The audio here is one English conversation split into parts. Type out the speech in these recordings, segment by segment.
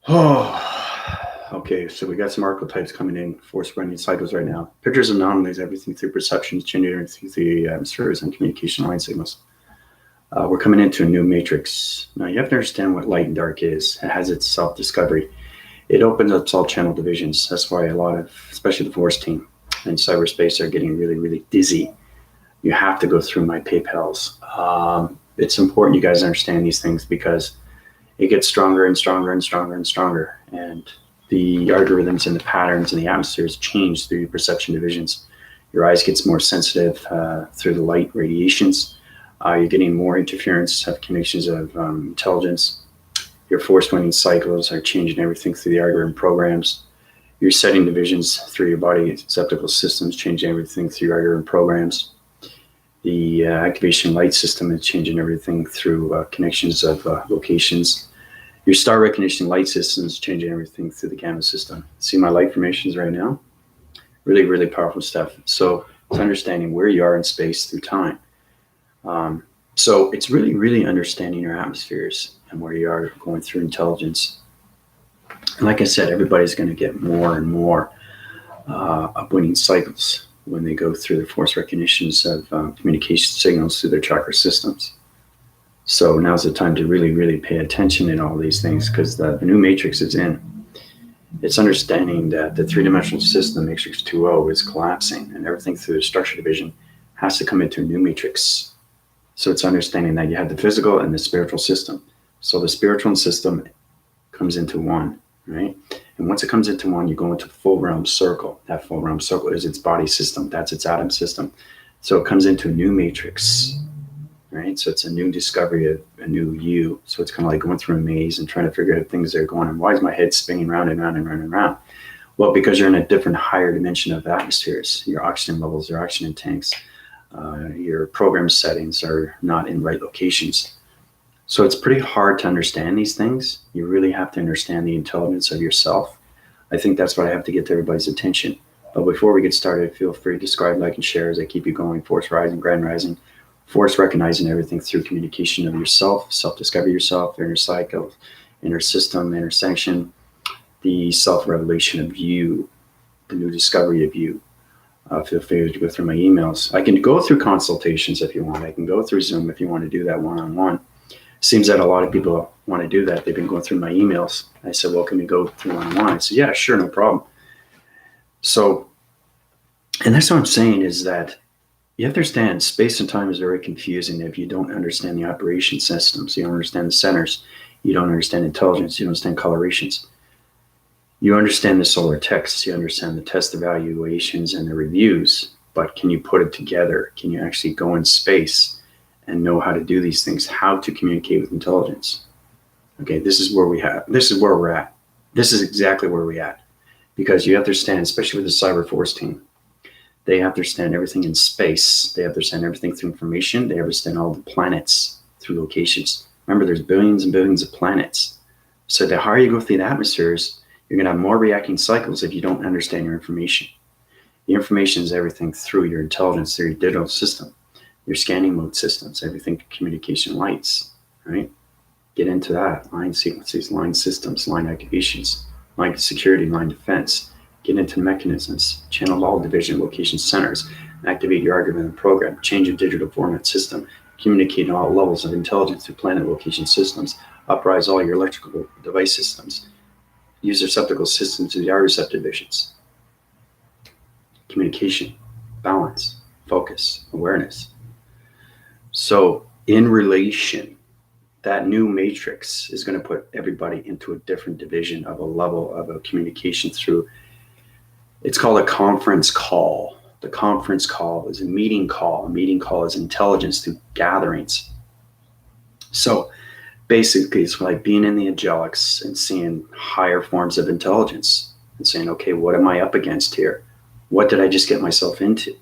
Oh, okay. So we got some archetypes coming in, force running cycles right now. Pictures, anomalies, everything through perceptions, changing everything through the atmospheres and communication line signals. We're coming into a new matrix. Now you have to understand what light and dark is. It has its self-discovery. It opens up all channel divisions. That's why a lot of, especially the force team in cyberspace, are getting really, really dizzy. You have to go through my PayPals. It's important you guys understand these things because it gets stronger and stronger and stronger and stronger. And the algorithms and the patterns and the atmospheres change through your perception divisions. Your eyes gets more sensitive through the light radiations. You're getting more interference of connections of intelligence. Your force winning cycles are changing everything through the algorithm programs. You're setting divisions through your body receptacle systems, changing everything through your algorithm programs. The activation light system is changing everything through connections of locations. Your star recognition light system is changing everything through the gamma system. See my light formations right now? Really, really powerful stuff. So it's understanding where you are in space through time. So it's really, really understanding your atmospheres and where you are going through intelligence. And like I said, everybody's going to get more and more upwinning cycles when they go through the force recognitions of communication signals through their chakra systems. So now's the time to really, really pay attention in all these things because the new matrix is in. It's understanding that the three-dimensional system, matrix 2.0, is collapsing and everything through the structure division has to come into a new matrix. So it's understanding that you have the physical and the spiritual system. So the spiritual system comes into one, right? And once it comes into one, you go into full realm circle. That full realm circle is its body system. That's its atom system. So it comes into a new matrix, right? So it's a new discovery of a new you. So it's kind of like going through a maze and trying to figure out things that are going on. Why is my head spinning round and round and round and round? Well, because you're in a different higher dimension of atmospheres. Your oxygen levels, your oxygen tanks, your program settings are not in right locations. So it's pretty hard to understand these things. You really have to understand the intelligence of yourself. I think that's what I have to get to everybody's attention. But before we get started, feel free to subscribe, like, and share as I keep you going. Force rising, grand rising, force recognizing everything through communication of yourself, self-discovery yourself, inner cycle, inner system, intersection, the self-revelation of you, the new discovery of you. Feel free to go through my emails. I can go through consultations if you want. I can go through Zoom if you want to do that one-on-one. Seems that a lot of people want to do that. They've been going through my emails. I said, well, can we go through one-on-one? I said, yeah, sure, no problem. So, and that's what I'm saying is that you have to understand space and time is very confusing if you don't understand the operation systems. You don't understand the centers. You don't understand intelligence. You don't understand colorations. You understand the solar texts. You understand the test evaluations and the reviews. But can you put it together? Can you actually go in space and know how to do these things, how to communicate with intelligence? Okay, this is where we're at. This is exactly where we're at. Because you have to understand, especially with the cyber force team, they have to understand everything in space. They have to understand everything through information. They understand all the planets through locations. Remember, there's billions and billions of planets. So the higher you go through the atmospheres, you're going to have more reacting cycles if you don't understand your information. The information is everything through your intelligence, through your digital system, your scanning mode systems, everything communication lights, right? Get into that. Line sequences, line systems, line activations, line security, line defense. Get into the mechanisms, channel all division location centers, activate your algorithm program, change your digital format system, communicate all levels of intelligence through planet location systems, uprise all your electrical device systems, use receptacle systems to the R receptor divisions. Communication, balance, focus, awareness. So in relation, that new matrix is going to put everybody into a different division of a level of a communication through, it's called a conference call. The conference call is a meeting call. A meeting call is intelligence through gatherings. So basically, it's like being in the angelics and seeing higher forms of intelligence and saying, okay, what am I up against here? What did I just get myself into?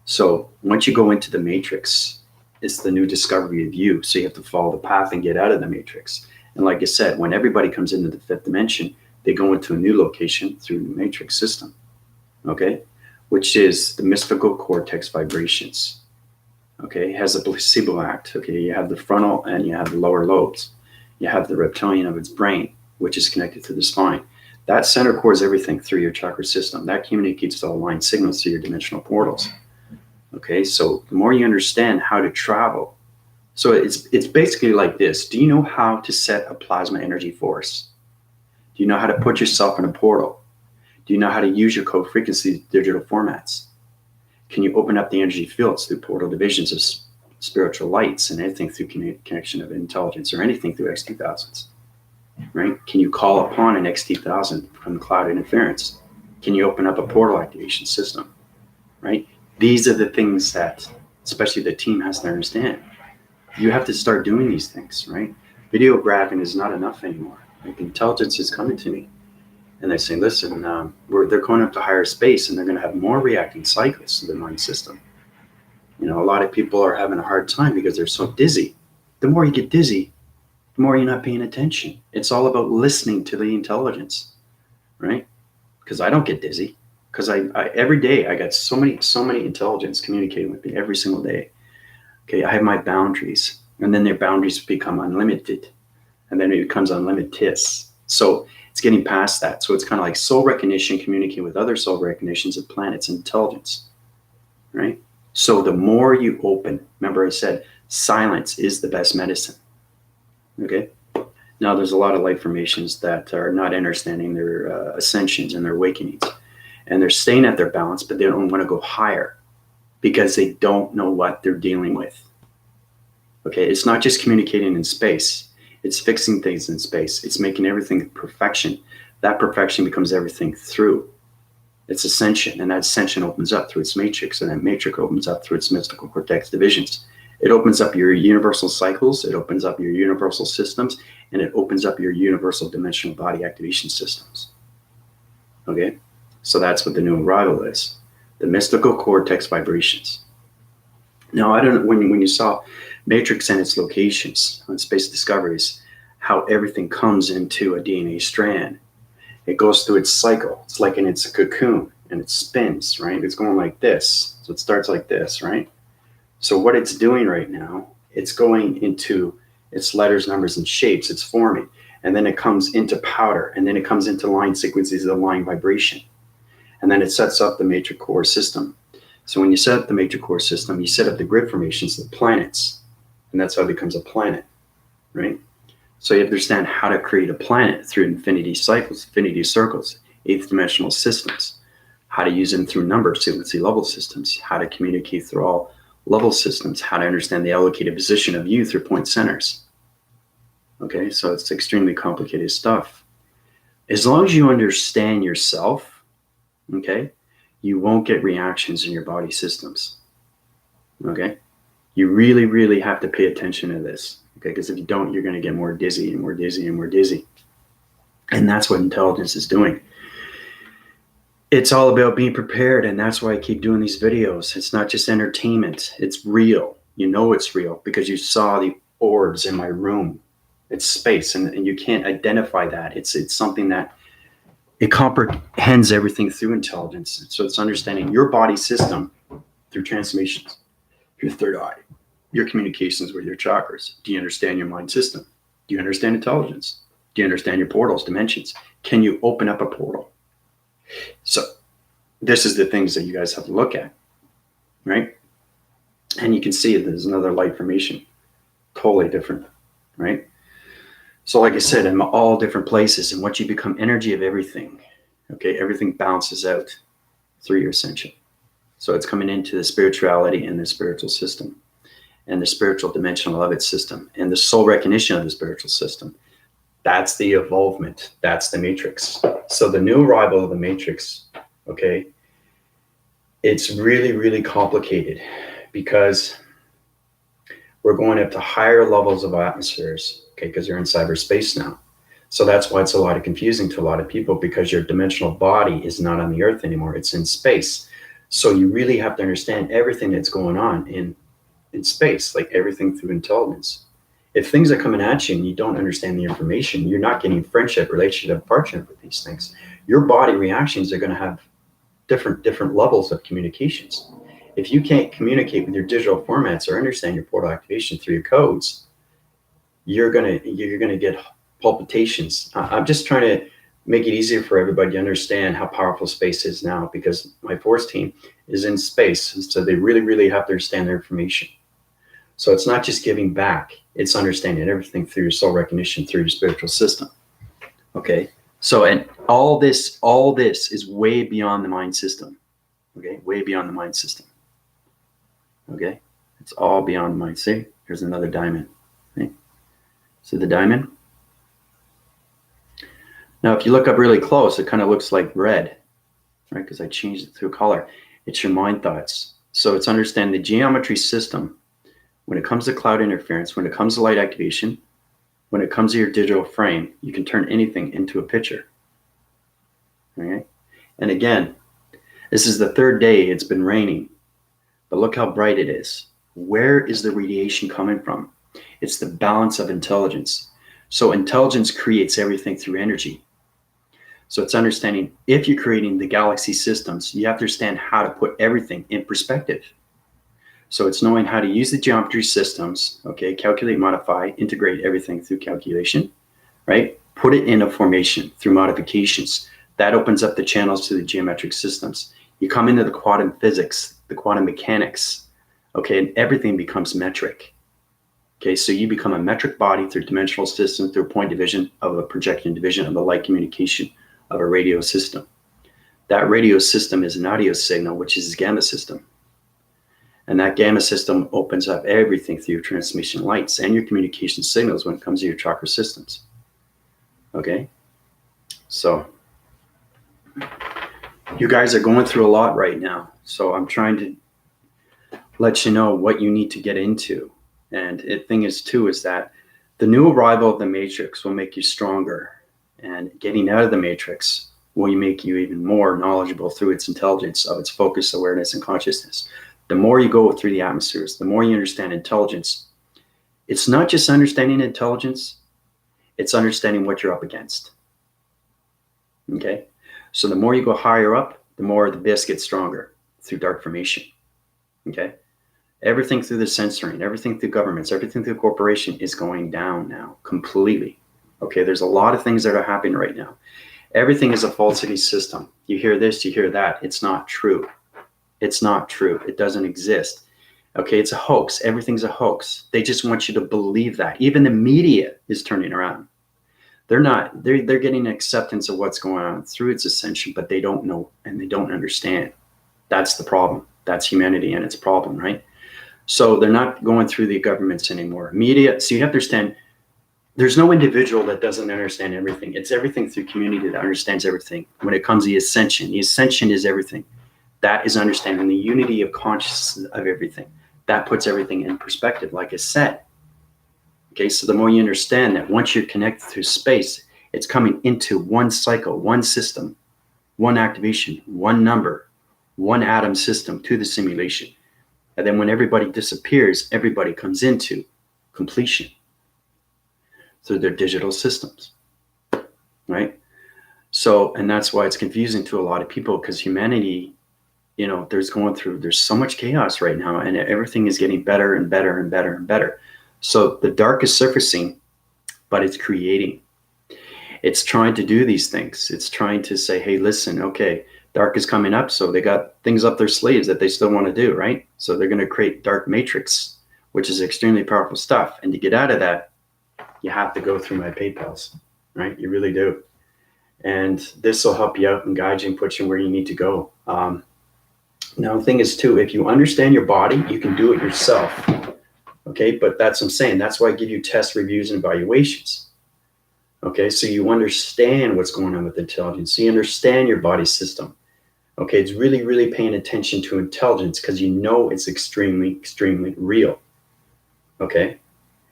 So once you go into the matrix, it's the new discovery of you. So you have to follow the path and get out of the matrix. And like I said, when everybody comes into the fifth dimension, they go into a new location through the matrix system, okay? Which is the mystical cortex vibrations. Okay, it has a placebo act. Okay, you have the frontal and you have the lower lobes. You have the reptilian of its brain. which is connected to the spine. That center core is everything through your chakra system. That communicates to all line signals to your dimensional portals. Okay, so the more you understand how to travel, so it's basically like this. Do you know how to set a plasma energy force? Do you know how to put yourself in a portal? Do you know how to use your code frequency digital formats? Can you open up the energy fields through portal divisions of spiritual lights and anything through connection of intelligence or anything through X2000s? Right? Can you call upon an X2000 from the cloud interference? Can you open up a portal activation system? Right? These are the things that, especially the team, has to understand. You have to start doing these things, right? Videographing is not enough anymore. Like, intelligence is coming to me, and they say, "Listen, they're going up to higher space, and they're going to have more reacting cycles to the mind system." You know, a lot of people are having a hard time because they're so dizzy. The more you get dizzy, the more you're not paying attention. It's all about listening to the intelligence, right? Because I don't get dizzy. Because I every day I got so many intelligence communicating with me every single day. Okay, I have my boundaries, and then their boundaries become unlimited, and then it becomes unlimited. So it's getting past that. So it's kind of like soul recognition, communicating with other soul recognitions of planets and intelligence, right? So the more you open, remember I said silence is the best medicine. Okay. Now there's a lot of light formations that are not understanding their ascensions and their awakenings. And they're staying at their balance, but they don't want to go higher because they don't know what they're dealing with. Okay, it's not just communicating in space. It's fixing things in space. It's making everything perfection. That perfection becomes everything through its ascension, and that ascension opens up through its matrix, and that matrix opens up through its mystical cortex divisions. It opens up your universal cycles, it opens up your universal systems, and it opens up your universal dimensional body activation systems. Okay? So that's what the new arrival is, the mystical cortex vibrations. Now, I don't know when you saw Matrix and its locations on Space Discoveries, how everything comes into a DNA strand. It goes through its cycle. It's like it's a cocoon, and it spins, right? It's going like this. So it starts like this, right? So what it's doing right now, it's going into its letters, numbers, and shapes. It's forming, and then it comes into powder, and then it comes into line sequences of line vibration. And then it sets up the matrix core system. So when you set up the matrix core system, you set up the grid formations, the planets, and that's how it becomes a planet, right? So you understand how to create a planet through infinity cycles, infinity circles, eighth dimensional systems, how to use them through number frequency level systems, how to communicate through all level systems, how to understand the allocated position of you through point centers. Okay, so it's extremely complicated stuff. As long as you understand yourself, okay, you won't get reactions in your body systems. Okay, you really, really have to pay attention to this. Okay, because if you don't, you're going to get more dizzy and more dizzy and more dizzy. And that's what intelligence is doing. It's all about being prepared, and that's why I keep doing these videos. It's not just entertainment. It's real. You know it's real because you saw the orbs in my room. It's space, and you can't identify that. It's something that it comprehends everything through intelligence. So it's understanding your body system through transformations, your third eye, your communications with your chakras. Do you understand your mind system? Do you understand intelligence? Do you understand your portals, dimensions? Can you open up a portal? So this is the things that you guys have to look at, right? And you can see there's another light formation, totally different, right? So like I said, in all different places, and once you become energy of everything, okay, everything bounces out through your ascension. So it's coming into the spirituality and the spiritual system and the spiritual dimensional of its system and the soul recognition of the spiritual system. That's the evolvement. That's the matrix. So the new arrival of the matrix, okay, it's really, really complicated because we're going up to higher levels of atmospheres, okay, because you're in cyberspace now. So that's why it's a lot of confusing to a lot of people, because your dimensional body is not on the earth anymore. It's in space. So you really have to understand everything that's going on in space, like everything through intelligence. If things are coming at you and you don't understand the information, you're not getting friendship, relationship, partnership with these things. Your body reactions are going to have different levels of communications. If you can't communicate with your digital formats or understand your portal activation through your codes, you're gonna get palpitations. I'm just trying to make it easier for everybody to understand how powerful space is now, because my force team is in space. So they really, really have to understand their information. So it's not just giving back, it's understanding everything through your soul recognition, through your spiritual system. Okay. So, and all this is way beyond the mind system. Okay. Way beyond the mind system. Okay. It's all beyond the mind. See, here's another diamond. Okay. See the diamond? Now, if you look up really close, it kind of looks like red, right? Because I changed it to a color. It's your mind thoughts. So it's understand the geometry system. When it comes to cloud interference, when it comes to light activation, when it comes to your digital frame, you can turn anything into a picture. Okay? And again, this is the third day it's been raining, but look how bright it is. Where is the radiation coming from? It's the balance of intelligence. So intelligence creates everything through energy. So it's understanding, if you're creating the galaxy systems, you have to understand how to put everything in perspective. So it's knowing how to use the geometry systems, okay, calculate, modify, integrate everything through calculation, right? Put it in a formation through modifications. That opens up the channels to the geometric systems. You come into the quantum physics, the quantum mechanics, okay, and everything becomes metric. Okay, so you become a metric body through dimensional systems, through point division of a projection division of the light communication of a radio system. That radio system is an audio signal, which is a gamma system. And that gamma system opens up everything through your transmission lights and your communication signals when it comes to your chakra systems. Okay? So you guys are going through a lot right now. So I'm trying to let you know what you need to get into. And the thing is, too, is that the new arrival of the matrix will make you stronger. And getting out of the matrix will make you even more knowledgeable through its intelligence of its focus, awareness, and consciousness. The more you go through the atmospheres, the more you understand intelligence. It's not just understanding intelligence, it's understanding what you're up against. Okay? So the more you go higher up, the more the base gets stronger through dark formation. Okay? Everything through the censoring, everything through governments, everything through corporation is going down now completely. Okay? There's a lot of things that are happening right now. Everything is a falsity system. You hear this, you hear that. It's not true. It's not true. It doesn't exist. Okay, it's a hoax. Everything's a hoax. They just want you to believe that. Even the media is turning around. They're getting acceptance of what's going on through its ascension, but they don't know and they don't understand. That's the problem. That's humanity and its problem, right? So they're not going through the governments anymore. Media, so you have to understand, there's no individual that doesn't understand everything. It's everything through community that understands everything. When it comes to the ascension is everything. That is understanding the unity of consciousness of everything. That puts everything in perspective, like I said. Okay, so the more you understand that once you're connected through space, it's coming into one cycle, one system, one activation, one number, one atom system to the simulation. And then when everybody disappears, everybody comes into completion through their digital systems, right? So, and that's why it's confusing to a lot of people, because humanity, you know, there's so much chaos right now, and everything is getting better and better and better and better. So the dark is surfacing, but it's creating. It's trying to do these things. It's trying to say, hey, listen, okay, dark is coming up, so they got things up their sleeves that they still want to do, right? So they're going to create dark matrix, which is extremely powerful stuff. And to get out of that, you have to go through my PayPals, right? You really do. And this will help you out and guide you and put you where you need to go. Now, the thing is, too, if you understand your body, you can do it yourself. Okay, but that's what I'm saying. That's why I give you test reviews and evaluations. Okay, so you understand what's going on with intelligence. So you understand your body system. Okay, it's really, really paying attention to intelligence because you know it's extremely, extremely real. Okay,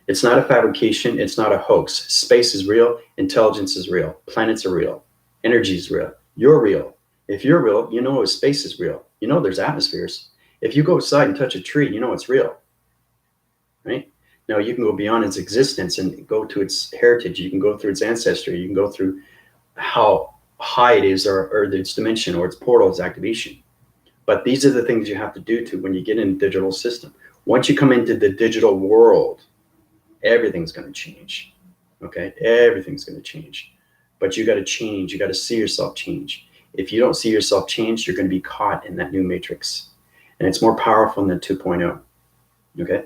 it's not a fabrication. It's not a hoax. Space is real. Intelligence is real. Planets are real. Energy is real. You're real. If you're real, you know space is real. You know there's atmospheres. If you go outside and touch a tree, you know it's real. Right? Now you can go beyond its existence and go to its heritage. You can go through its ancestry. You can go through how high it is or its dimension or its portal, its activation. But these are the things you have to do to when you get in a digital system. Once you come into the digital world, everything's going to change. Okay, everything's going to change, but you got to change. You got to see yourself change. If you don't see yourself change, you're going to be caught in that new matrix, and it's more powerful than 2.0. Okay,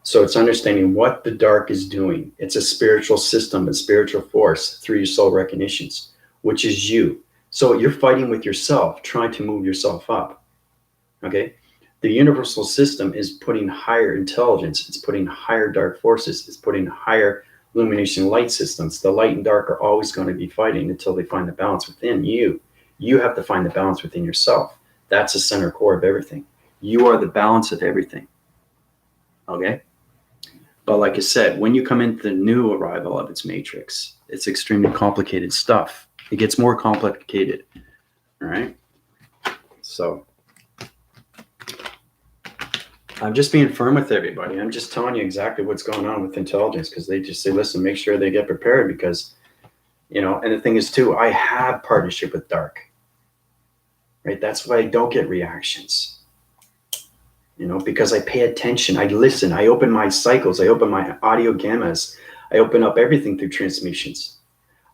so it's understanding what the dark is doing. It's a spiritual system, a spiritual force through your soul recognitions, which is you. So you're fighting with yourself, trying to move yourself up. Okay, the universal system is putting higher intelligence. It's putting higher dark forces. It's putting higher illumination light systems. The light and dark are always going to be fighting until they find the balance within you. You have to find the balance within yourself. That's the center core of everything. You are the balance of everything. Okay? But like I said, when you come into the new arrival of its matrix, it's extremely complicated stuff. It gets more complicated. All right? So I'm just being firm with everybody. I'm just telling you exactly what's going on with intelligence, because they just say, listen, make sure they get prepared, because, you know, and the thing is too, I have partnership with dark, right? That's why I don't get reactions, you know, because I pay attention. I listen. I open my cycles. I open my audio gammas. I open up everything through transmissions.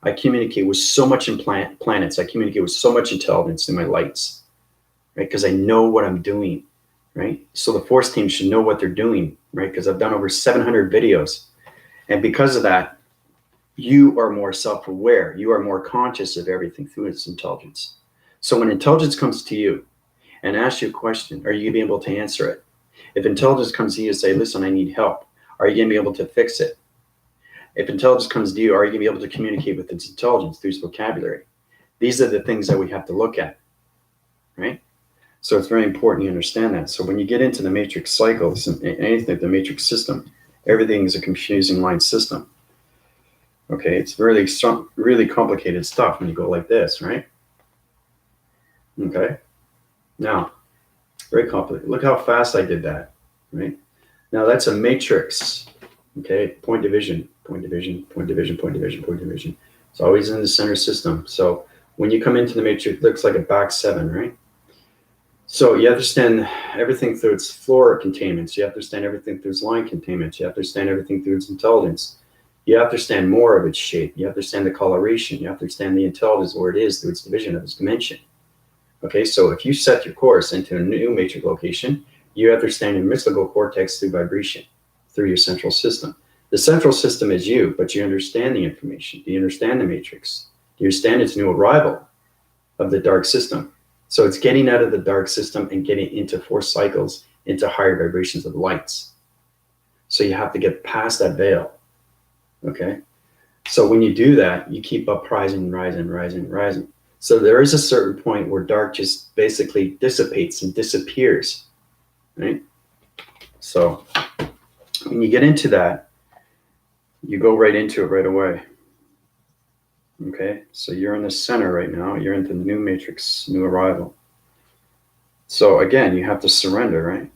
I communicate with so much in planets. I communicate with so much intelligence in my lights, right? Because I know what I'm doing. Right? So the force team should know what they're doing, right? Because I've done over 700 videos. And because of that, you are more self-aware. You are more conscious of everything through its intelligence. So when intelligence comes to you and asks you a question, are you going to be able to answer it? If intelligence comes to you and say, listen, I need help, are you going to be able to fix it? If intelligence comes to you, are you going to be able to communicate with its intelligence through its vocabulary? These are the things that we have to look at, right? So it's very important you understand that. So when you get into the matrix cycles and anything, the matrix system, everything is a confusing line system. Okay, it's really complicated stuff when you go like this, right? Okay, now, very complicated. Look how fast I did that, right? Now that's a matrix, okay? Point division, point division, point division, point division, point division. It's always in the center system. So when you come into the matrix, it looks like a back 7, right? So you understand everything through its floor containments. You understand everything through its line containments. You understand everything through its intelligence. You understand more of its shape. You understand the coloration. You understand the intelligence where it is through its division of its dimension. Okay, so if you set your course into a new matrix location, you understand your mystical cortex through vibration, through your central system. The central system is you, but you understand the information. Do you understand the matrix? Do you understand its new arrival of the dark system? So it's getting out of the dark system and getting into force cycles, into higher vibrations of lights. So you have to get past that veil. Okay. So when you do that, you keep up rising, rising, rising, rising. So there is a certain point where dark just basically dissipates and disappears. Right. So when you get into that, you go right into it right away. Okay, so you're in the center right now. You're into the new matrix, new arrival. So again, you have to surrender, right?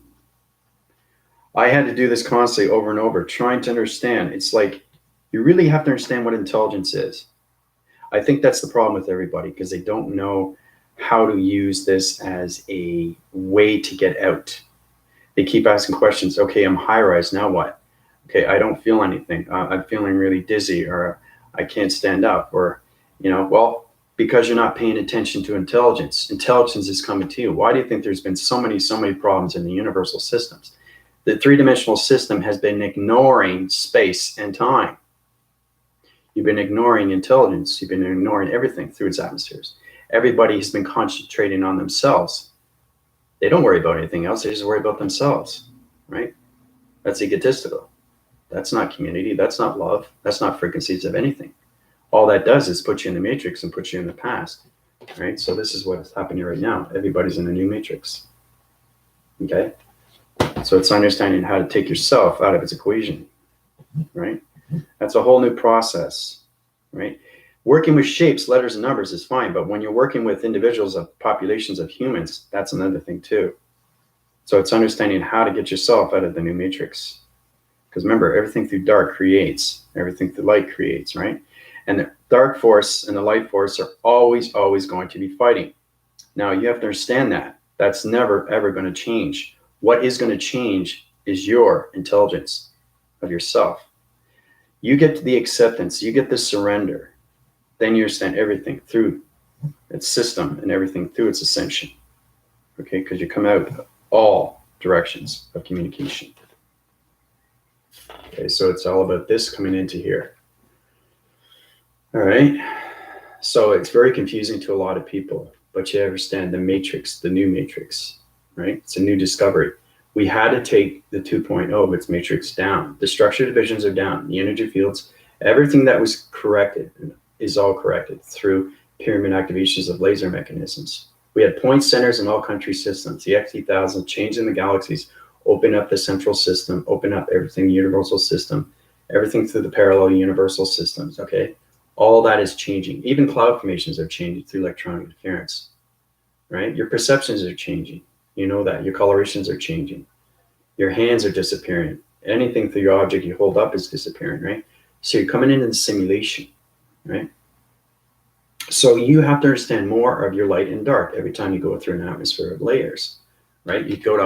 I had to do this constantly over and over, trying to understand. It's like you really have to understand what intelligence is. I think that's the problem with everybody, because they don't know how to use this as a way to get out. They keep asking questions. Okay, I'm high rise. Now what? Okay, I don't feel anything. I'm feeling really dizzy, or I can't stand up, or, you know, well, because you're not paying attention to intelligence. Intelligence is coming to you. Why do you think there's been so many problems in the universal systems? The three-dimensional system has been ignoring space and time. You've been ignoring intelligence. You've been ignoring everything through its atmospheres. Everybody has been concentrating on themselves. They don't worry about anything else. They just worry about themselves, right? That's egotistical. That's not community. That's not love. That's not frequencies of anything. All that does is put you in the matrix and put you in the past, right? So this is what's happening right now. Everybody's in a new matrix, okay? So it's understanding how to take yourself out of its equation, right? That's a whole new process, right? Working with shapes, letters, and numbers is fine, but when you're working with individuals of populations of humans, that's another thing too. So it's understanding how to get yourself out of the new matrix. Because remember, everything through dark creates, everything through light creates, right? And the dark force and the light force are always going to be fighting. Now, you have to understand that. That's never, ever going to change. What is going to change is your intelligence of yourself. You get to the acceptance, you get the surrender, then you understand everything through its system and everything through its ascension. Okay, because you come out of all directions of communication. Okay, so it's all about this coming into here. All right, so it's very confusing to a lot of people, but you understand the matrix, the new matrix, right? It's a new discovery. We had to take the 2.0 of its matrix down. The structure divisions are down, the energy fields, everything that was corrected is all corrected through pyramid activations of laser mechanisms. We had point centers in all country systems, the XT1000, changing the galaxies, open up the central system, open up everything, universal system, everything through the parallel universal systems, okay? All that is changing. Even cloud formations are changing through electronic interference, right? Your perceptions are changing. You know that. Your colorations are changing. Your hands are disappearing. Anything through your object you hold up is disappearing, right? So you're coming into the simulation, right? So you have to understand more of your light and dark every time you go through an atmosphere of layers, right? You start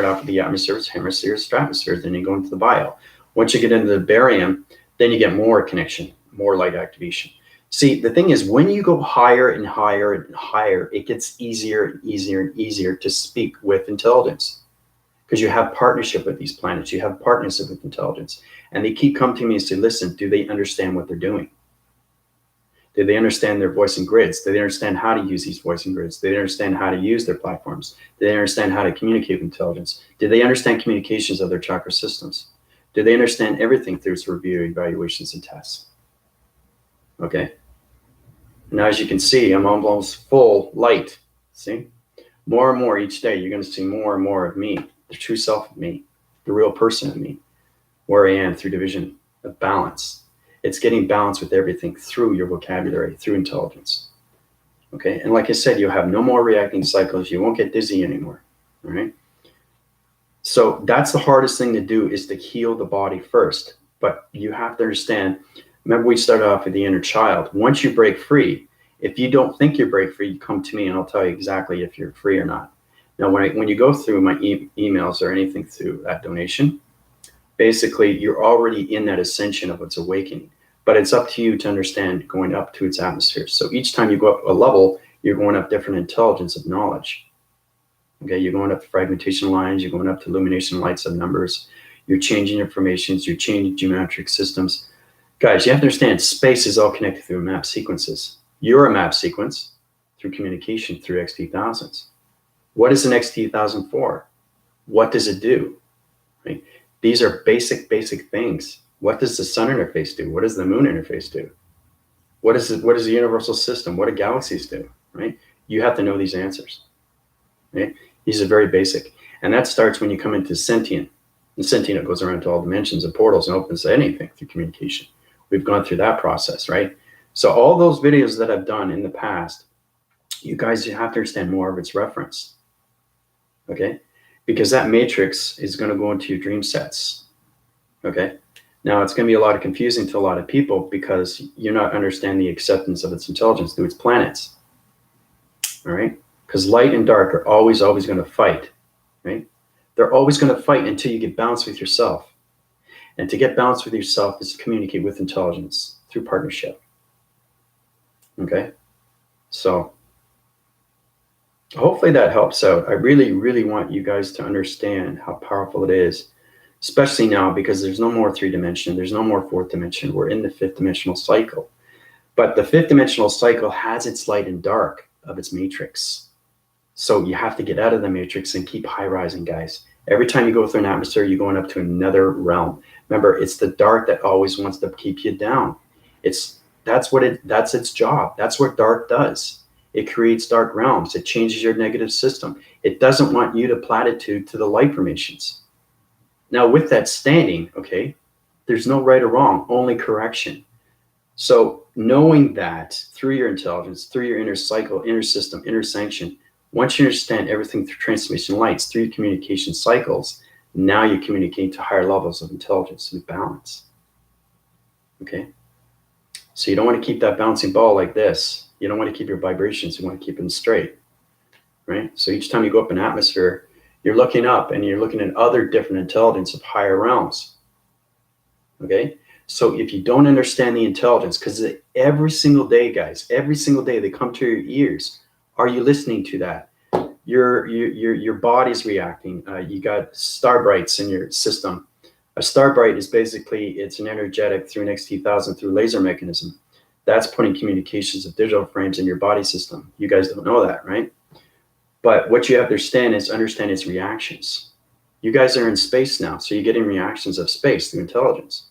off with the atmospheres, hemispheres, stratospheres, then you go into the bio. Once you get into the barium, then you get more connection, more light activation. See, the thing is, when you go higher and higher and higher, it gets easier and easier and easier to speak with intelligence, because you have partnership with these planets, you have partnership with intelligence, and they keep coming to me and say, listen, do they understand what they're doing? Do they understand their voicing grids? Do they understand how to use these voicing grids? Do they understand how to use their platforms? Do they understand how to communicate with intelligence? Do they understand communications of their chakra systems? Do they understand everything through its review, evaluations, and tests? Okay. Now, as you can see, I'm almost full light. See? More and more each day, you're going to see more and more of me, the true self of me, the real person of me, where I am through division of balance. It's getting balance with everything through your vocabulary, through intelligence. Okay, and like I said, you'll have no more reacting cycles. You won't get dizzy anymore. All right. So that's the hardest thing to do, is to heal the body first. But you have to understand, remember we started off with the inner child. Once you break free, if you don't think you break free, you come to me and I'll tell you exactly if you're free or not. Now, when you go through my emails or anything through that donation, basically you're already in that ascension of its awakening, but it's up to you to understand going up to its atmosphere. So each time you go up a level, you're going up different intelligence of knowledge. Okay, you're going up fragmentation lines, you're going up to illumination lights of numbers, you're changing informations, you're changing geometric systems. Guys, you have to understand, space is all connected through map sequences. You're a map sequence through communication through XT1000s. What is an XT1000 for? What does it do? Right? These are basic things. What does the sun interface do? What does the moon interface do? What is the universal system? What do galaxies do? Right? You have to know these answers. Right? These are very basic. And that starts when you come into sentient. And sentient goes around to all dimensions and portals and opens to anything through communication. We've gone through that process, right? So all those videos that I've done in the past, you guys, you have to understand more of its reference. Okay? Because that matrix is going to go into your dream sets. Okay? Now, it's going to be a lot of confusing to a lot of people because you're not understanding the acceptance of its intelligence through its planets. All right? Because light and dark are always going to fight. Right? They're always going to fight until you get balanced with yourself. And to get balanced with yourself is to communicate with intelligence through partnership. Okay? So hopefully that helps out. I really, really want you guys to understand how powerful it is, especially now, because there's no more 3-dimension. There's no more 4th dimension. We're in the 5th dimensional cycle. But the 5th dimensional cycle has its light and dark of its matrix. So you have to get out of the matrix and keep high rising, guys. Every time you go through an atmosphere, you're going up to another realm. Remember, it's the dark that always wants to keep you down. That's its job. That's what dark does. It creates dark realms. It changes your negative system. It doesn't want you to platitude to the light formations. Now, with that standing, okay, there's no right or wrong, only correction. So knowing that through your intelligence, through your inner cycle, inner system, inner sanction, once you understand everything through transformation lights, through your communication cycles, now you communicate to higher levels of intelligence and balance. Okay? So you don't want to keep that bouncing ball like this. You don't want to keep your vibrations. You want to keep them straight. Right? So each time you go up an atmosphere, you're looking up and you're looking at other different intelligence of higher realms. Okay? So if you don't understand the intelligence, because every single day, guys, every single day they come to your ears, are you listening to that? Your body's reacting. You got star brights in your system. A star bright is basically, it's an energetic through an XT1000 through laser mechanism. That's putting communications of digital frames in your body system. You guys don't know that, right? But what you have to understand its reactions. You guys are in space now, so you're getting reactions of space through intelligence.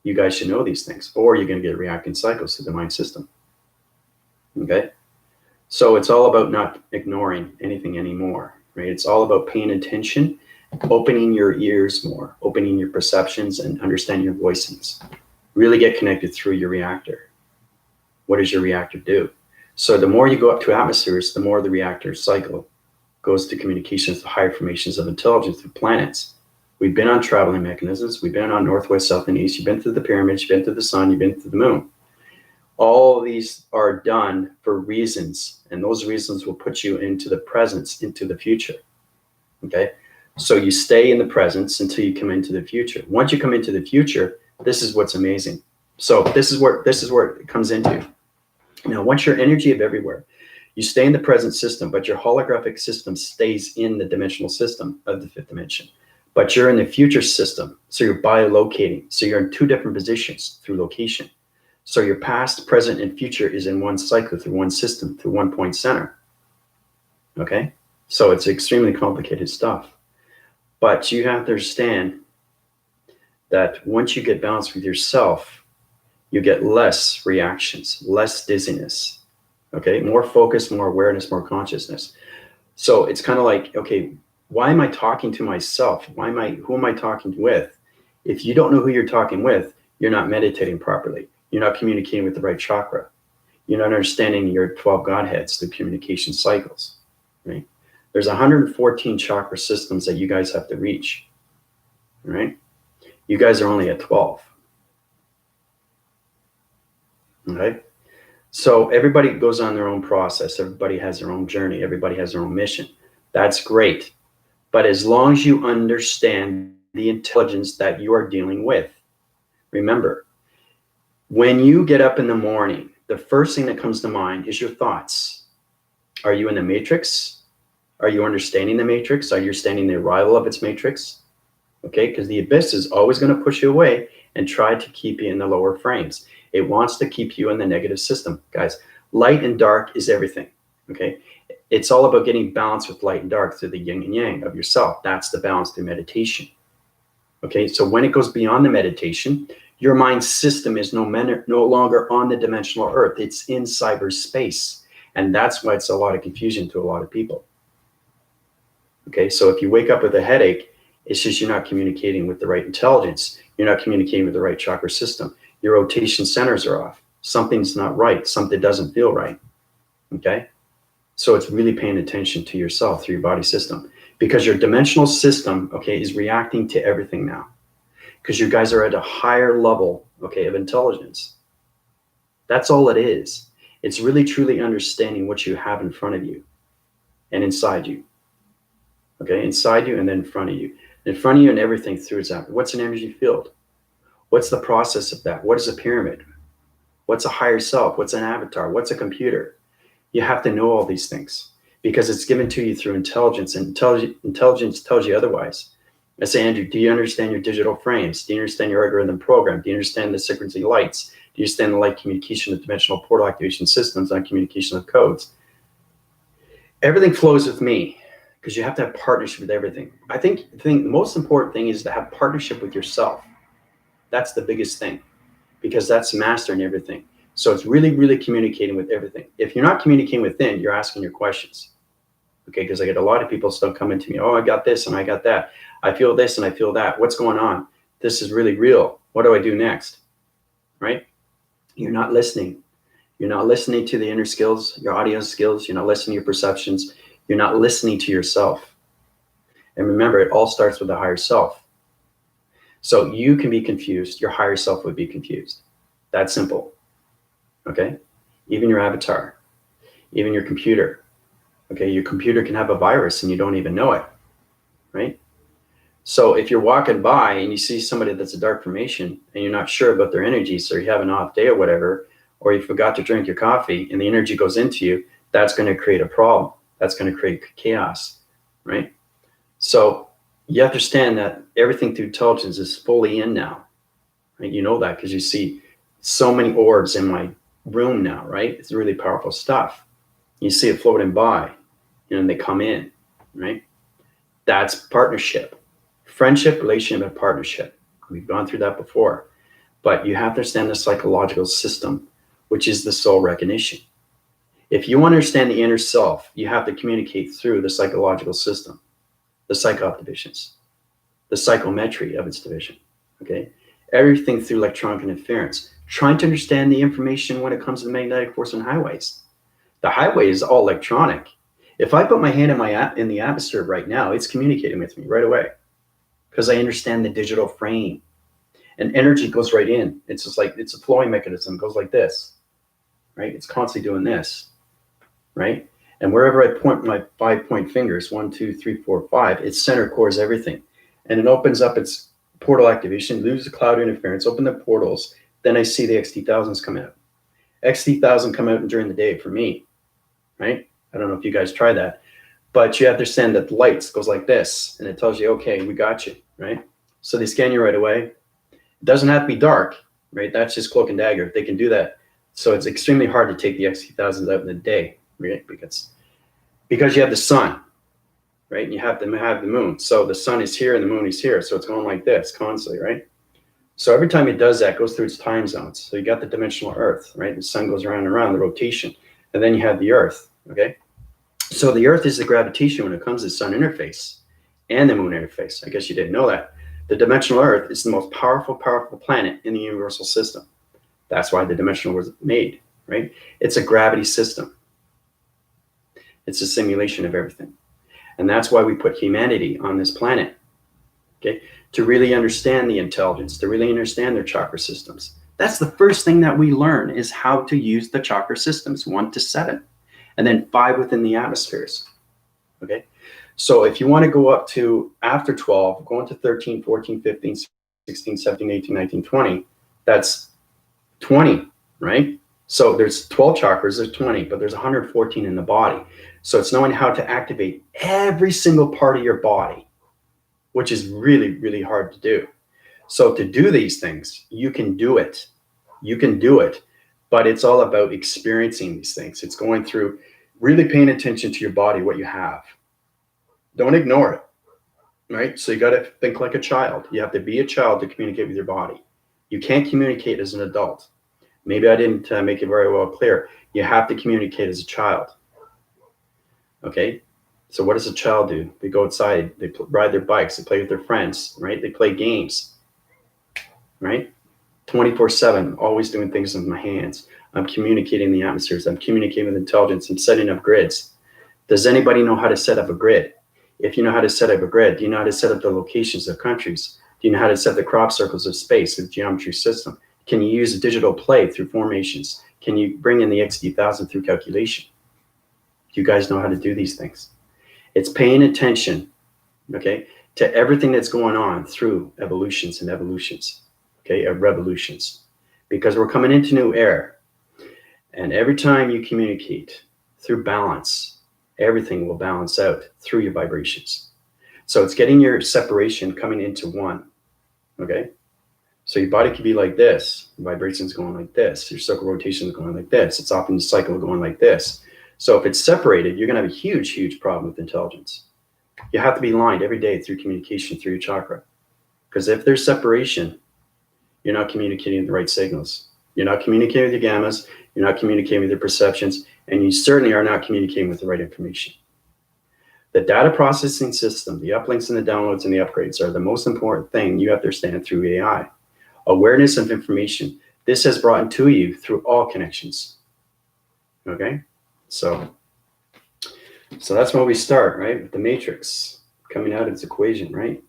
You guys should know these things, or you're going to get reacting cycles through the mind system. Okay? So it's all about not ignoring anything anymore, right? It's all about paying attention, opening your ears more, opening your perceptions, and understanding your voicings. Really get connected through your reactor. What does your reactor do? So the more you go up to atmospheres, the more the reactor cycle goes to communications, the higher formations of intelligence through planets. We've been on traveling mechanisms. We've been on northwest, south, and east. You've been through the pyramids. You've been through the sun. You've been through the moon. All of these are done for reasons, and those reasons will put you into the presence, into the future. Okay? So you stay in the presence until you come into the future. Once you come into the future, this is what's amazing. So this is where it comes into. Now, once your energy of everywhere, you stay in the present system, but your holographic system stays in the dimensional system of the fifth dimension. But you're in the future system, so you're bilocating. So you're in two different positions through location. So your past, present, and future is in one cycle, through one system, through one point center. Okay? So it's extremely complicated stuff. But you have to understand that once you get balanced with yourself, you get less reactions, less dizziness. Okay? More focus, more awareness, more consciousness. So it's kind of like, okay, why am I talking to myself? Who am I talking with? If you don't know who you're talking with, you're not meditating properly. You're not communicating with the right chakra. You're not understanding your 12 Godheads, the communication cycles, right? There's 114 chakra systems that you guys have to reach, right? You guys are only at 12, okay? So everybody goes on their own process. Everybody has their own journey. Everybody has their own mission. That's great. But as long as you understand the intelligence that you are dealing with, remember, when you get up in the morning, the first thing that comes to mind is your thoughts. Are you in the matrix? Are you understanding the matrix? Are you understanding the arrival of its matrix? Okay, because the abyss is always going to push you away and try to keep you in the lower frames. It wants to keep you in the negative system. Guys, light and dark is everything. Okay, it's all about getting balance with light and dark through the yin and yang of yourself. That's the balance through meditation. Okay, so when it goes beyond the meditation, your mind system is no longer on the dimensional earth. It's in cyberspace. And that's why it's a lot of confusion to a lot of people. Okay, so if you wake up with a headache, it's just you're not communicating with the right intelligence. You're not communicating with the right chakra system. Your rotation centers are off. Something's not right. Something doesn't feel right. Okay, so it's really paying attention to yourself through your body system, because your dimensional system, okay, is reacting to everything now. Because you guys are at a higher level, okay, of intelligence. That's all it is. It's really truly understanding what you have in front of you and inside you. Okay, inside you and then in front of you. In front of you and everything through its out. What's an energy field? What's the process of that? What is a pyramid? What's a higher self? What's an avatar? What's a computer? You have to know all these things because it's given to you through intelligence, and intelligence tells you otherwise. I say, Andrew, do you understand your digital frames? Do you understand your algorithm program? Do you understand the frequency lights? Do you understand the light communication of dimensional portal activation systems and communication of codes? Everything flows with me because you have to have partnership with everything. I think the most important thing is to have partnership with yourself. That's the biggest thing because that's mastering everything. So it's really, really communicating with everything. If you're not communicating within, you're asking your questions. Okay, because I get a lot of people still coming to me, oh, I got this and I got that. I feel this and I feel that. What's going on? This is really real. What do I do next? Right? You're not listening. You're not listening to the inner skills, your audio skills. You're not listening to your perceptions. You're not listening to yourself. And remember, it all starts with the higher self. So you can be confused. Your higher self would be confused. That's simple. Okay? Even your avatar, even your computer. Okay, your computer can have a virus and you don't even know it, right? So if you're walking by and you see somebody that's a dark formation and you're not sure about their energies, or you have an off day or whatever, or you forgot to drink your coffee and the energy goes into you, that's going to create a problem. That's going to create chaos, right? So you understand that everything through intelligence is fully in now, right? You know that because you see so many orbs in my room now, right? It's really powerful stuff. You see it floating by, and they come in, right? That's partnership. Friendship, relationship, and partnership. We've gone through that before. But you have to understand the psychological system, which is the soul recognition. If you want to understand the inner self, you have to communicate through the psychological system, the psychop divisions, the psychometry of its division, okay? Everything through electronic interference, trying to understand the information when it comes to the magnetic force and highways. The highway is all electronic. If I put my hand in the atmosphere right now, it's communicating with me right away because I understand the digital frame. And energy goes right in. It's just like, it's a flowing mechanism. It goes like this, right? It's constantly doing this, right? And wherever I point my 5-point fingers, 1, 2, 3, 4, 5, its center cores everything. And it opens up its portal activation, loses the cloud interference, open the portals. Then I see the XT1000s come out. XT1000 come out during the day for me, right? I don't know if you guys try that, but you have to understand that the lights goes like this, and it tells you, okay, we got you, right? So they scan you right away. It doesn't have to be dark, right? That's just cloak and dagger. They can do that. So it's extremely hard to take the XT1000s out in the day, right? Because you have the sun, right? And you have to have the moon. So the sun is here and the moon is here. So it's going like this constantly, right? So every time it does that, it goes through its time zones. So you got the dimensional Earth, right? The sun goes around and around, the rotation. And then you have the Earth, okay? So the Earth is the gravitation when it comes to sun interface and the moon interface. I guess you didn't know that. The dimensional Earth is the most powerful planet in the universal system. That's why the dimensional was made, right? It's a gravity system. It's a simulation of everything. And that's why we put humanity on this planet, okay? To really understand the intelligence, to really understand their chakra systems. That's the first thing that we learn is how to use the chakra systems, 1 to 7, and then 5 within the atmospheres, okay? So if you want to go up to after 12, going to 13, 14, 15, 16, 17, 18, 19, 20, that's 20, right? So there's 12 chakras, there's 20, but there's 114 in the body. So it's knowing how to activate every single part of your body, which is really, really hard to do. So to do these things, you can do it. You can do it, but it's all about experiencing these things. It's going through really paying attention to your body, what you have. Don't ignore it, right? So you got to think like a child. You have to be a child to communicate with your body. You can't communicate as an adult. Maybe I didn't make it very well clear. You have to communicate as a child, okay? So what does a child do? They go outside, they ride their bikes, they play with their friends, right? They play games, right? 24/7, always doing things with my hands. I'm communicating the atmospheres. I'm communicating with intelligence. I'm setting up grids. Does anybody know how to set up a grid? If you know how to set up a grid, do you know how to set up the locations of countries? Do you know how to set the crop circles of space, the geometry system? Can you use a digital play through formations? Can you bring in the XT1000 through calculation? Do you guys know how to do these things? It's paying attention, okay, to everything that's going on through evolutions and evolutions, okay, revolutions, because we're coming into new era. And every time you communicate through balance, everything will balance out through your vibrations. So it's getting your separation coming into one, okay? So your body could be like this, vibrations going like this, your circle rotation is going like this, it's often the cycle going like this. So if it's separated, you're gonna have a huge, huge problem with intelligence. You have to be aligned every day through communication through your chakra. Because if there's separation, you're not communicating the right signals. You're not communicating with your gammas, you're not communicating with your perceptions, and you certainly are not communicating with the right information. The data processing system, the uplinks and the downloads and the upgrades are the most important thing you have to understand through AI. Awareness of information. This has brought into you through all connections. Okay? So that's where we start, right? With the matrix coming out of its equation, right?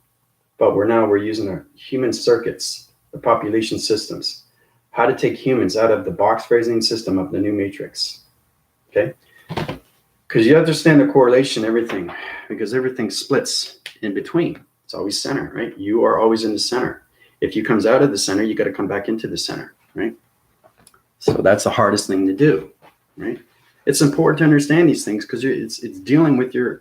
But we're using our human circuits, the population systems, how to take humans out of the box phrasing system of the new matrix. Okay? Because you understand the correlation, everything, because everything splits in between. It's always center, right? You are always in the center. If you comes out of the center, you got to come back into the center, right? So that's the hardest thing to do, right? It's important to understand these things because it's dealing with your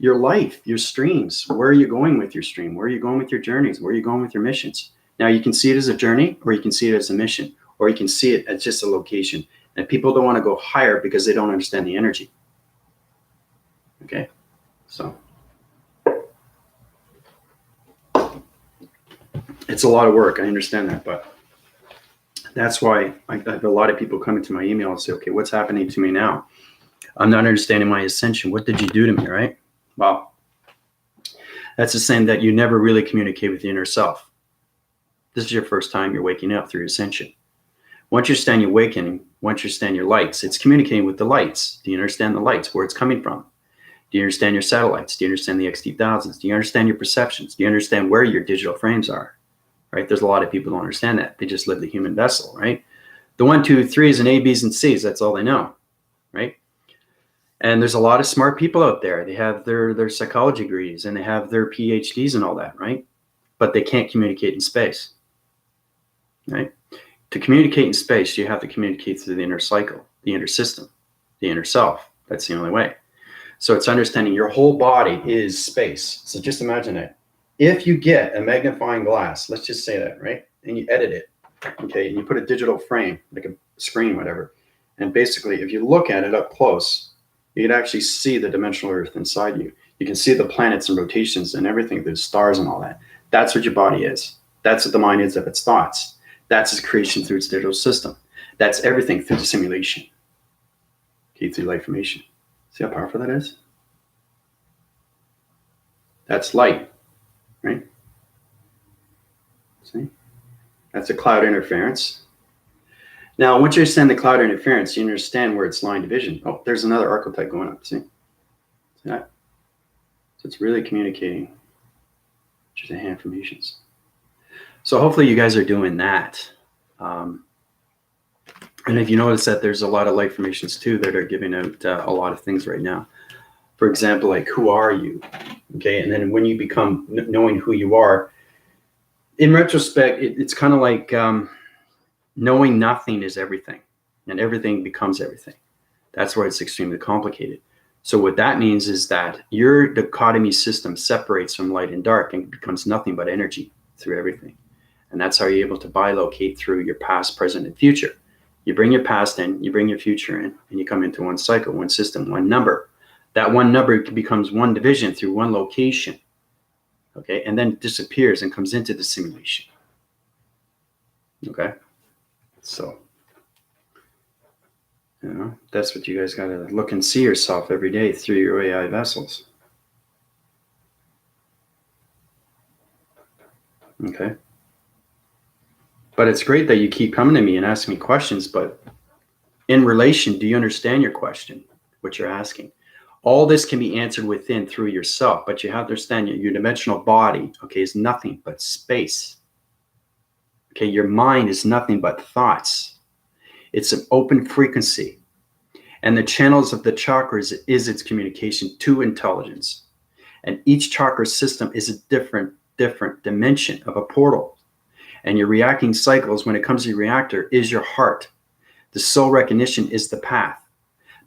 life, your streams. Where are you going with your stream? Where are you going with your journeys? Where are you going with your missions? Now you can see it as a journey, or you can see it as a mission, or you can see it as just a location. And people don't want to go higher because they don't understand the energy. Okay, so it's a lot of work. I understand that, but that's why I have a lot of people coming to my email and say, okay, what's happening to me now? I'm not understanding my ascension. What did you do to me, right? Well, that's the same that you never really communicate with the inner self. This is your first time you're waking up through your ascension. Once you understand your awakening, once you understand your lights, it's communicating with the lights. Do you understand the lights, where it's coming from? Do you understand your satellites? Do you understand the XT1000s? Do you understand your perceptions? Do you understand where your digital frames are? Right? There's a lot of people who don't understand that. They just live the human vessel, right? The 1, 2, 3s and A, B's, and C's, that's all they know, right? And there's a lot of smart people out there. They have their psychology degrees and they have their PhDs and all that, right? But they can't communicate in space, right? To communicate in space, you have to communicate through the inner cycle, the inner system, the inner self. That's the only way. So it's understanding your whole body is space. So just imagine that. If you get a magnifying glass, let's just say that, right? And you edit it, okay? And you put a digital frame, like a screen, whatever. And basically, if you look at it up close, you can actually see the dimensional earth inside you. You can see the planets and rotations and everything, the stars and all that. That's what your body is. That's what the mind is of its thoughts. That's its creation through its digital system. That's everything through the simulation. Okay, through light formation. See how powerful that is? That's light, right? See? That's a cloud interference. Now, once you understand the cloud interference, you understand where it's line division. Oh, there's another archetype going up. See that? So it's really communicating, which is the hand formations. So hopefully you guys are doing that. And if you notice that there's a lot of light formations too that are giving out a lot of things right now. For example, like, who are you? Okay, and then when you become knowing who you are, in retrospect, it's kind of like knowing nothing is everything, and everything becomes everything. That's why it's extremely complicated. So what that means is that your dichotomy system separates from light and dark and becomes nothing but energy through everything. And that's how you're able to bilocate through your past, present, and future. You bring your past in, you bring your future in, and you come into one cycle, one system, one number. That one number becomes one division through one location, okay? And then disappears and comes into the simulation, okay? So, you know, that's what you guys got to look and see yourself every day through your AI vessels, okay? But it's great that you keep coming to me and asking me questions, but in relation, do you understand your question, what you're asking? All this can be answered within through yourself, but you have to understand your dimensional body, okay, is nothing but space. Okay, your mind is nothing but thoughts. It's an open frequency. And the channels of the chakras is its communication to intelligence. And each chakra system is a different dimension of a portal. And your reacting cycles, when it comes to your reactor, is your heart. The soul recognition is the path.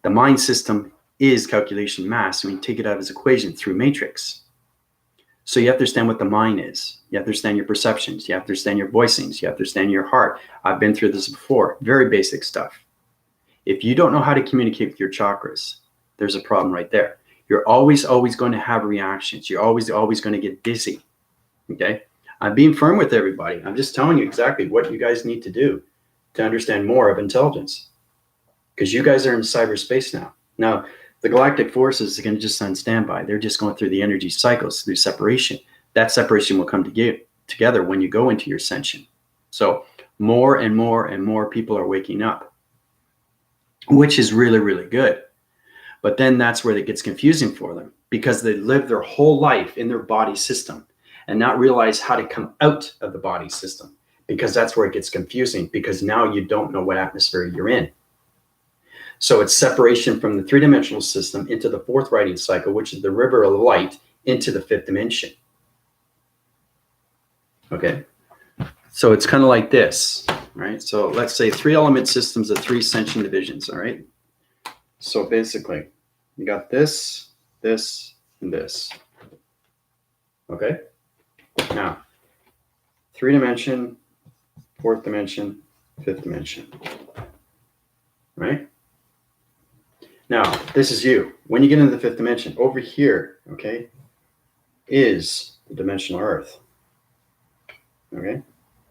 The mind system is calculation mass. And we take it out of its equation through matrix. So you have to understand what the mind is. You have to understand your perceptions. You have to understand your voicings. You have to understand your heart. I've been through this before. Very basic stuff. If you don't know how to communicate with your chakras, there's a problem right there. You're always going to have reactions. You're always going to get dizzy. Okay? I'm being firm with everybody. I'm just telling you exactly what you guys need to do to understand more of intelligence. Because you guys are in cyberspace now. Now, the galactic forces are going to just on standby. They're just going through the energy cycles, through separation. That separation will come together when you go into your ascension. So more and more and more people are waking up, which is really, really good. But then that's where it gets confusing for them because they live their whole life in their body system and not realize how to come out of the body system, because that's where it gets confusing, because now you don't know what atmosphere you're in. So it's separation from the three-dimensional system into the fourth writing cycle, which is the river of light, into the fifth dimension. Okay. So it's kind of like this, right? So let's say 3 element systems of 3 sentient divisions, all right? So basically, you got this, this, and this. Okay? Now, 3 dimension, 4th dimension, 5th dimension. Right? Now, this is you. When you get into the 5th dimension, over here, okay, is the dimensional Earth. Okay?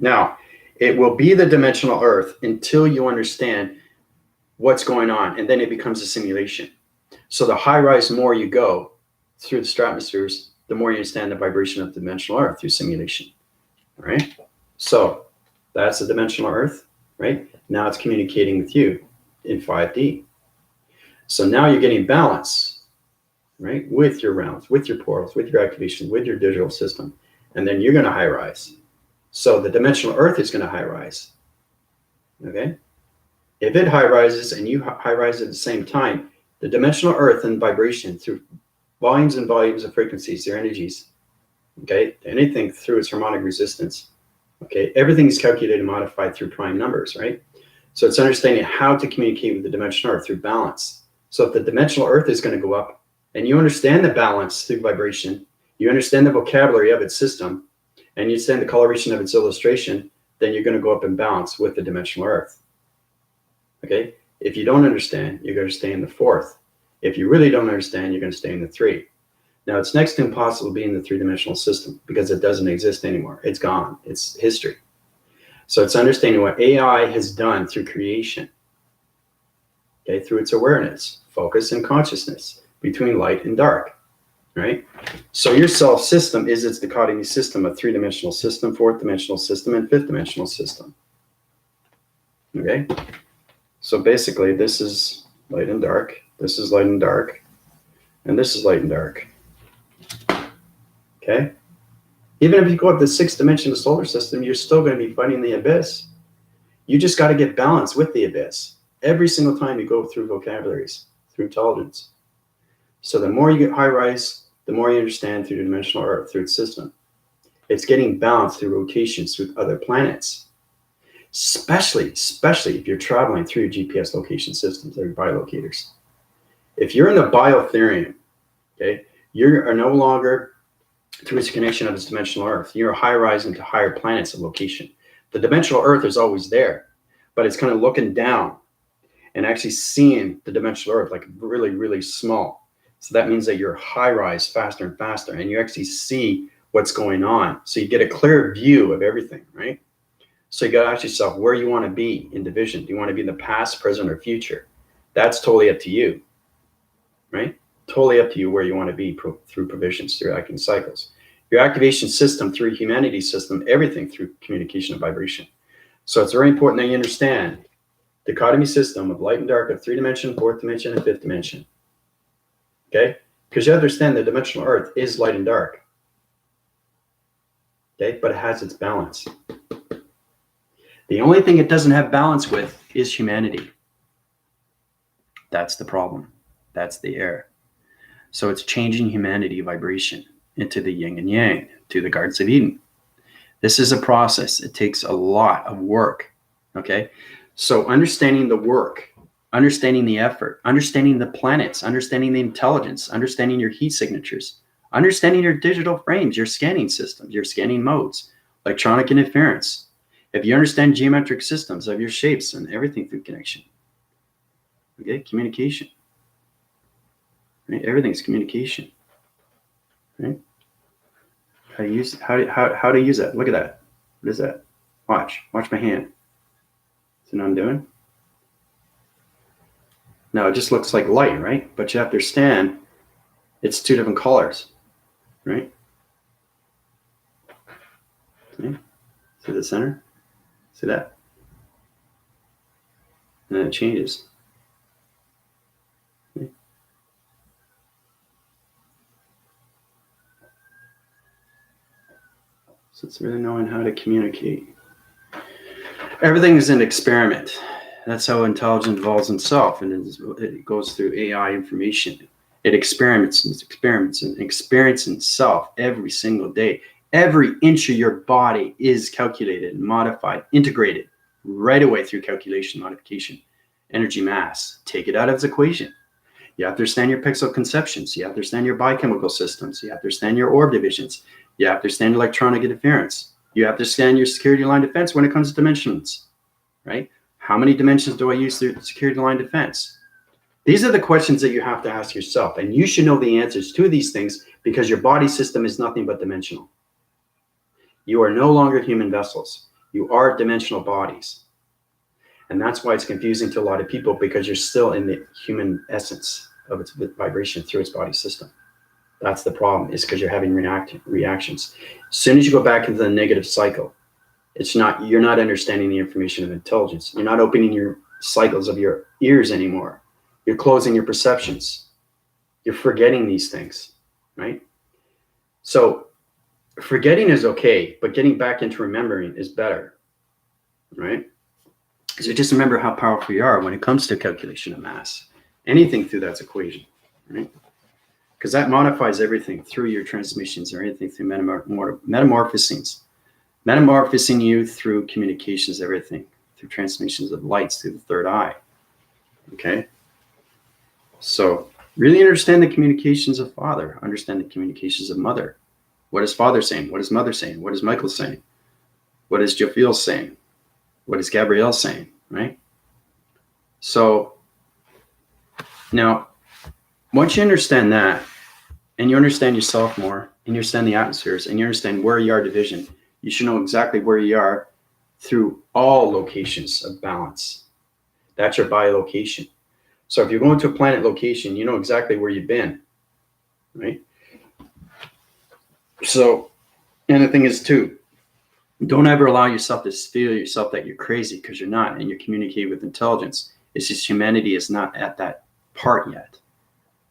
Now, it will be the dimensional Earth until you understand what's going on, and then it becomes a simulation. So the high rise more you go through the stratospheres, the more you understand the vibration of the dimensional Earth through simulation. All right? So that's the dimensional Earth, right? Now it's communicating with you in 5D. So now you're getting balance, right? With your realms, with your portals, with your activation, with your digital system. And then you're going to high rise. So the dimensional Earth is going to high rise. Okay? If it high rises and you high rise at the same time, the dimensional Earth and vibration through volumes and volumes of frequencies, their energies, okay, anything through its harmonic resistance, okay, everything is calculated and modified through prime numbers, right? So it's understanding how to communicate with the dimensional Earth through balance. So if the dimensional Earth is going to go up and you understand the balance through vibration, you understand the vocabulary of its system, and you understand the coloration of its illustration, then you're going to go up in balance with the dimensional Earth. Okay? If you don't understand, you're going to stay in the 4th. If you really don't understand, you're going to stay in the 3. Now, it's next to impossible to be in the 3-dimensional system because it doesn't exist anymore. It's gone. It's history. So it's understanding what AI has done through creation, okay, through its awareness, focus, and consciousness between light and dark, right? So your self system is its dichotomy system, a 3-dimensional system, 4th-dimensional system, and 5th-dimensional system, okay? So basically, this is light and dark, this is light and dark, and this is light and dark, okay? Even if you go up the 6th dimension of the solar system, you're still going to be fighting the abyss. You just got to get balance with the abyss every single time you go through vocabularies, through intelligence. So the more you get high rise, the more you understand through the dimensional Earth, through its system. It's getting balance through rotations with other planets, especially if you're traveling through your GPS location systems or biolocators. If you're in the biotherium, okay, you are no longer through its connection of its dimensional Earth. You're high rise into higher planets of location. The dimensional Earth is always there, but it's kind of looking down and actually seeing the dimensional Earth like really, really small. So that means that you're high rise faster and faster, and you actually see what's going on. So you get a clear view of everything, right? So you got to ask yourself where you want to be in division. Do you want to be in the past, present, or future? That's totally up to you, right? Totally up to you where you want to be through provisions, through acting cycles. Your activation system through humanity system, everything through communication and vibration. So it's very important that you understand dichotomy system of light and dark of 3-dimension, 4th dimension, and 5th dimension. Okay? Because you understand the dimensional Earth is light and dark. Okay? But it has its balance. The only thing it doesn't have balance with is humanity. That's the problem. That's the error. So it's changing humanity vibration into the yin and yang, to the Gardens of Eden. This is a process. It takes a lot of work, okay? So understanding the work, understanding the effort, understanding the planets, understanding the intelligence, understanding your heat signatures, understanding your digital frames, your scanning systems, your scanning modes, electronic interference. If you understand geometric systems of your shapes and everything through connection, okay, communication. Right? Everything's communication. Right? How to use that? Look at that. What is that? Watch my hand. See what I'm doing? Now it just looks like light, right? But you have to understand it's 2 different colors, right? See the center? See that? And then it changes. So it's really knowing how to communicate. Everything is an experiment. That's how intelligence evolves itself, and it goes through AI information. It experiments and experiments and experiences itself every single day. Every inch of your body is calculated, modified, integrated right away through calculation, modification. Energy mass, take it out of its equation. You have to understand your pixel conceptions. You have to understand your biochemical systems. You have to understand your orb divisions. You have to understand electronic interference. You have to understand your security line defense when it comes to dimensions, right? How many dimensions do I use through security line defense? These are the questions that you have to ask yourself, and you should know the answers to these things because your body system is nothing but dimensional. You are no longer human vessels. You are dimensional bodies. And that's why it's confusing to a lot of people, because you're still in the human essence of its vibration through its body system. That's the problem, is because you're having reactions. As soon as you go back into the negative cycle, you're not understanding the information of intelligence. You're not opening your cycles of your ears anymore. You're closing your perceptions. You're forgetting these things, right? So forgetting is okay, but getting back into remembering is better, right? So just remember how powerful you are when it comes to calculation of mass. Anything through that equation, right? Because that modifies everything through your transmissions or anything through metamorphosing you through communications, everything through transmissions of lights through the third eye. Okay. So really understand the communications of Father, understand the communications of Mother. What is Father saying? What is Mother saying? What is Michael saying? What is Jophiel saying? What is Gabrielle saying, right? So now, once you understand that, and you understand yourself more, and you understand the atmospheres, and you understand where you are division, you should know exactly where you are through all locations of balance. That's your biolocation. So if you're going to a planet location, you know exactly where you've been, right? So, and the thing is too, don't ever allow yourself to feel yourself that you're crazy, because you're not, and you're communicating with intelligence. It's just humanity is not at that part yet.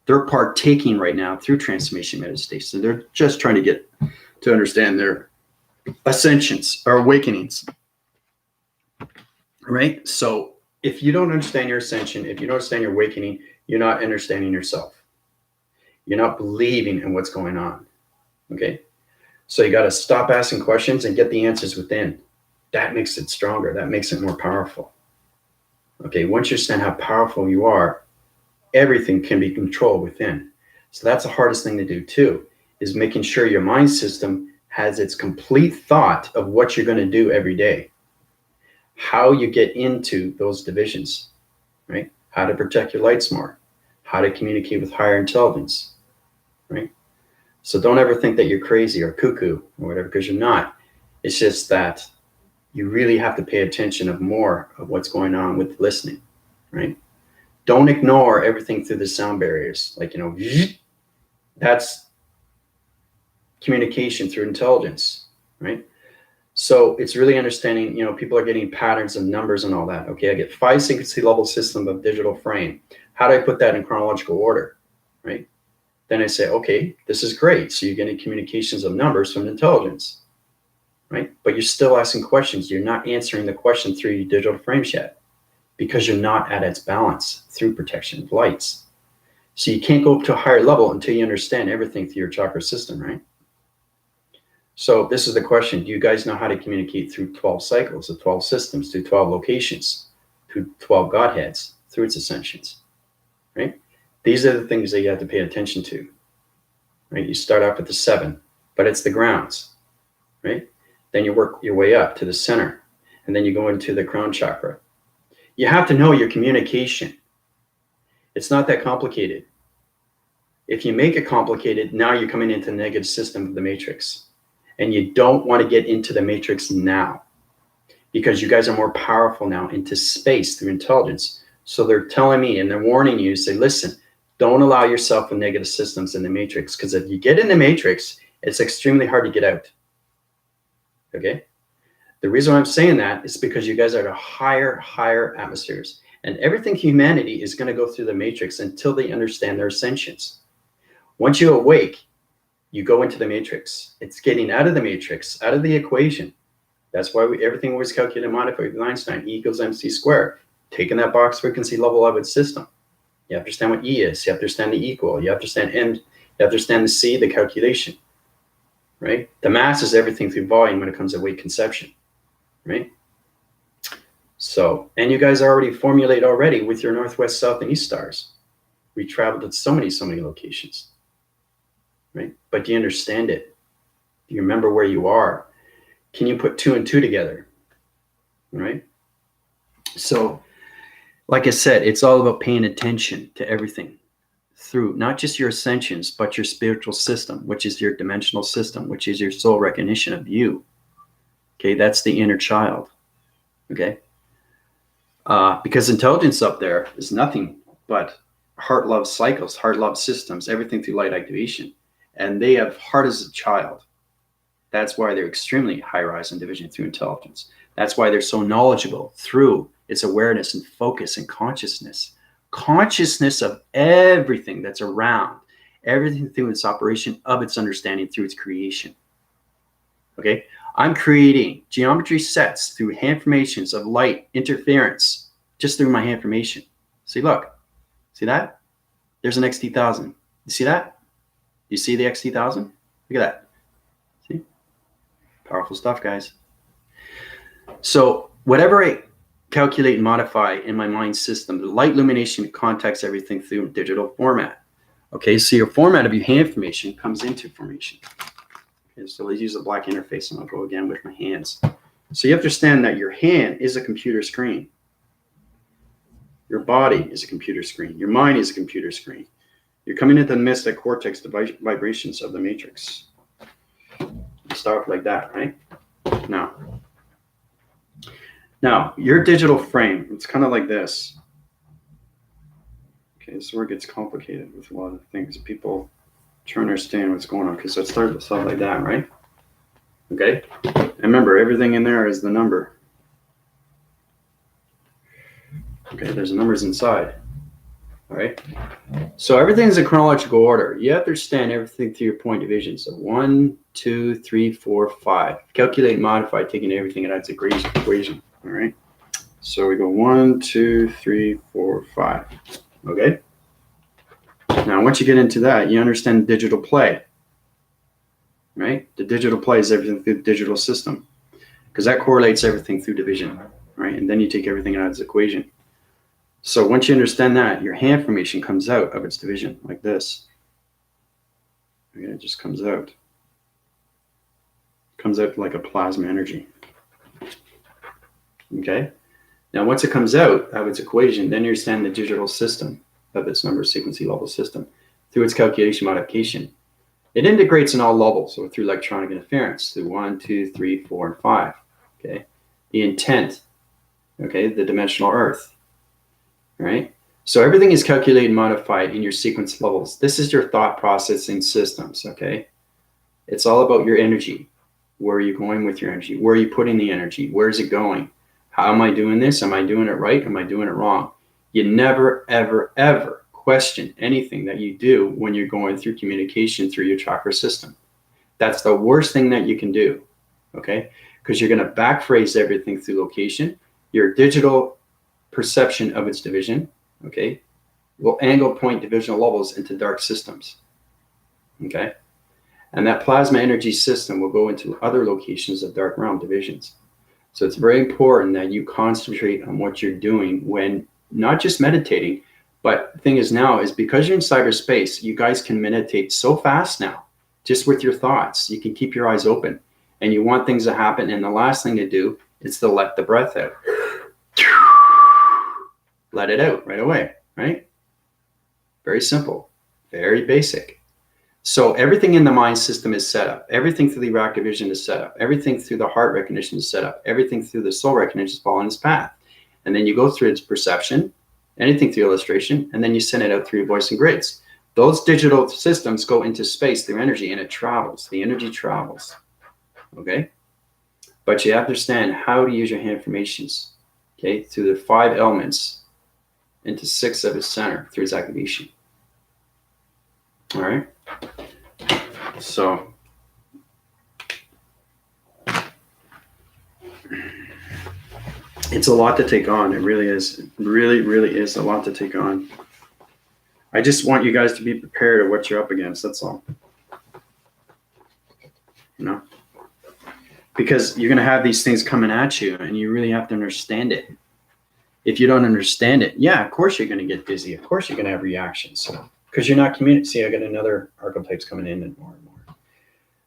They're partaking right now through transformation meditation. They're just trying to get to understand their ascensions or awakenings, right? So if you don't understand your ascension, if you don't understand your awakening, you're not understanding yourself. You're not believing in what's going on, okay? So you got to stop asking questions and get the answers within. That makes it stronger. That makes it more powerful. Okay, once you understand how powerful you are, everything can be controlled within. So that's the hardest thing to do too, is making sure your mind system has its complete thought of what you're going to do every day. How you get into those divisions, right? How to protect your lights more, how to communicate with higher intelligence, right? So don't ever think that you're crazy or cuckoo or whatever, because you're not. It's just that you really have to pay attention of more of what's going on with listening, right? Don't ignore everything through the sound barriers. Like, that's communication through intelligence, right? So it's really understanding, people are getting patterns and numbers and all that. Okay, I get 5 frequency level system of digital frame. How do I put that in chronological order, right? Then I say, okay, this is great. So you're getting communications of numbers from intelligence, right? But you're still asking questions. You're not answering the question through your digital frames yet, because you're not at its balance through protection of lights. So you can't go up to a higher level until you understand everything through your chakra system, right? So this is the question. Do you guys know how to communicate through 12 cycles, the 12 systems, through 12 locations, through 12 Godheads, through its ascensions, right? These are the things that you have to pay attention to, right? You start off with the 7, but it's the grounds, right? Then you work your way up to the center, and then you go into the crown chakra. You have to know your communication. It's not that complicated. If you make it complicated, now you're coming into the negative system of the matrix. And you don't want to get into the matrix now, because you guys are more powerful now into space through intelligence. So they're telling me and they're warning you, say, listen, don't allow yourself with negative systems in the matrix, because if you get in the matrix, it's extremely hard to get out. Okay? The reason why I'm saying that is because you guys are at a higher atmospheres, and everything humanity is going to go through the matrix until they understand their ascensions. Once you awake, you go into the matrix. It's getting out of the matrix, out of the equation. That's why everything was calculated and modified with Einstein, E equals mc squared, taking that box frequency level of its system. You have to understand what E is. You have to understand the equal. You have to understand M. You have to understand the C, the calculation. right? The mass is everything through volume when it comes to weight conception, right? So, and you guys already formulate already with your northwest, south, and east stars. We traveled to so many locations, right? But do you understand it? Do you remember where you are? Can you put 2 and 2 together, right? So, like I said, it's all about paying attention to everything through not just your ascensions, but your spiritual system, which is your dimensional system, which is your soul recognition of you. Okay, that's the inner child. Okay, because intelligence up there is nothing but heart love cycles, heart love systems, everything through light activation, and they have heart as a child. That's why they're extremely high rise in division through intelligence. That's why they're so knowledgeable through its awareness and focus and consciousness of everything that's around, everything through its operation of its understanding through its creation. Okay, I'm creating geometry sets through hand formations of light interference just through my hand formation. See, look, see that? There's an XT1000. You see that? You see the XT1000? Look at that. See? Powerful stuff, guys. So whatever I calculate and modify in my mind system, the light illumination contacts everything through digital format. Okay, so your format of your hand formation comes into formation. Okay, so let's use a black interface and I'll go again with my hands. So you understand that your hand is a computer screen. Your body is a computer screen. Your mind is a computer screen. You're coming into the Mystical Cortex Vibrations of the Matrix. Start like that, right? Now, your digital frame, it's kind of like this. Okay, this is where it gets complicated with a lot of things. People trying to understand what's going on, because it starts with stuff like that, right? Okay? And remember, everything in there is the number. Okay, there's the numbers inside. All right? So everything's in chronological order. You understand everything through your point division. So 1, 2, 3, 4, 5. Calculate and modify, taking everything out of its equation. All right? So we go 1, 2, 3, 4, 5. Okay? Now, once you get into that, you understand digital play. Right? The digital play is everything through the digital system, because that correlates everything through division. Right? And then you take everything out of its equation. So once you understand that, your hand formation comes out of its division like this. Okay, it just comes out. Comes out like a plasma energy. Okay? Now, once it comes out of its equation, then you understand the digital system of its number sequence level system through its calculation modification. It integrates in all levels, so through electronic interference, through 1, 2, 3, 4, and 5. Okay? The intent, okay, the dimensional earth. Right? So everything is calculated and modified in your sequence levels. This is your thought processing systems, okay? It's all about your energy. Where are you going with your energy? Where are you putting the energy? Where is it going? How am I doing this? Am I doing it right? Am I doing it wrong? You never, ever, ever question anything that you do when you're going through communication through your chakra system. That's the worst thing that you can do, okay? Because you're going to backphrase everything through location. Your digital perception of its division, okay, will angle point divisional levels into dark systems, okay? And that plasma energy system will go into other locations of dark realm divisions. So it's very important that you concentrate on what you're doing when not just meditating, but the thing is now is because you're in cyberspace, you guys can meditate so fast now, just with your thoughts. You can keep your eyes open and you want things to happen. And the last thing to do is to let the breath out. Let it out right away, right? Very simple, very basic. So everything in the mind system is set up. Everything through the reactive vision is set up. Everything through the heart recognition is set up. Everything through the soul recognition is following its path. And then you go through its perception, anything through illustration, and then you send it out through your voice and grids. Those digital systems go into space through energy, and it travels. The energy travels, okay? But you have to understand how to use your hand formations, okay, through the 5 elements into 6 of its center through its activation. All right? So it's a lot to take on. It really is. It really, really is a lot to take on. I just want you guys to be prepared of what you're up against. That's all. because you're going to have these things coming at you, and you really have to understand it. If you don't understand it, yeah, of course you're going to get dizzy. Of course you're going to have reactions because you're not communicating. See, I got another archetypes coming in and more and more.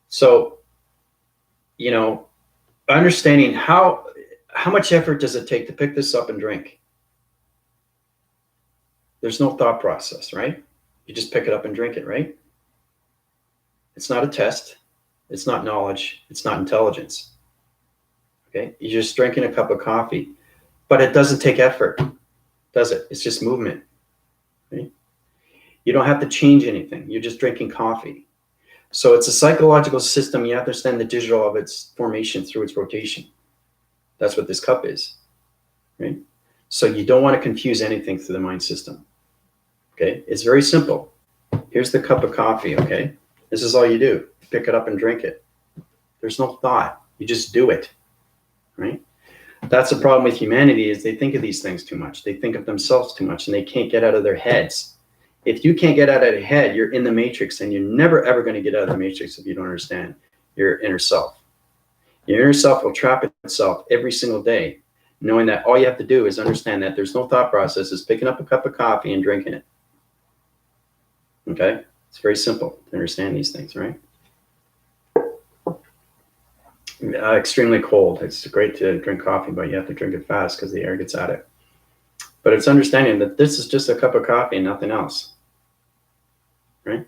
So, you know, understanding how much effort does it take to pick this up and drink? There's no thought process, right? You just pick it up and drink it, right? It's not a test. It's not knowledge. It's not intelligence. Okay? You're just drinking a cup of coffee, but it doesn't take effort, does it? It's just movement. Right? You don't have to change anything. You're just drinking coffee. So it's a psychological system. You have to understand the digital of its formation through its rotation. That's what this cup is, right? So you don't want to confuse anything through the mind system. Okay? It's very simple. Here's the cup of coffee, okay? This is all you do. Pick it up and drink it. There's no thought. You just do it, right? That's the problem with humanity, is they think of these things too much. They think of themselves too much, and they can't get out of their heads. If you can't get out of your head, you're in the matrix, and you're never, ever going to get out of the matrix if you don't understand your inner self. Your inner self will trap itself every single day, knowing that all you have to do is understand that there's no thought process. It's picking up a cup of coffee and drinking it. Okay? It's very simple to understand these things, right? Extremely cold. It's great to drink coffee, but you have to drink it fast because the air gets at it. But it's understanding that this is just a cup of coffee and nothing else, right?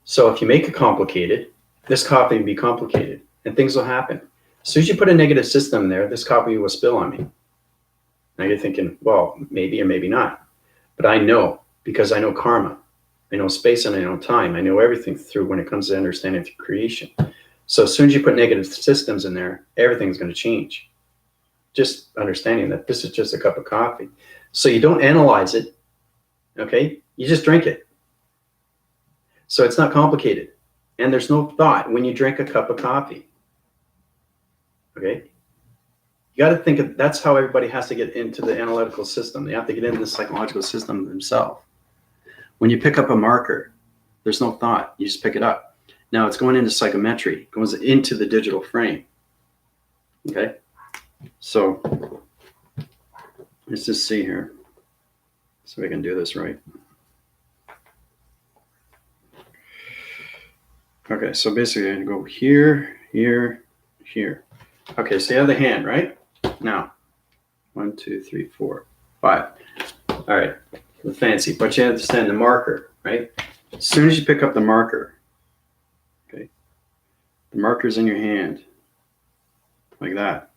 So if you make it complicated, this coffee will be complicated and things will happen. As soon as you put a negative system there, this coffee will spill on me. Now you're thinking, well, maybe or maybe not. But I know, because I know karma. I know space and I know time. I know everything through when it comes to understanding through creation. So as soon as you put negative systems in there, everything's going to change. Just understanding that this is just a cup of coffee. So you don't analyze it, okay? You just drink it. So it's not complicated. And there's no thought when you drink a cup of coffee, okay? You got to think of, that's how everybody has to get into the analytical system. They have to get into the psychological system themselves. When you pick up a marker, there's no thought. You just pick it up. Now it's going into psychometry. It goes into the digital frame. Okay? So let's just see here. So we can do this right. Okay, so basically I go here, here, here. Okay, so you have the hand, right? Now, 1, 2, 3, 4, 5. All right, the fancy, but you understand the marker, right? As soon as you pick up the marker, okay, the marker's in your hand, like that.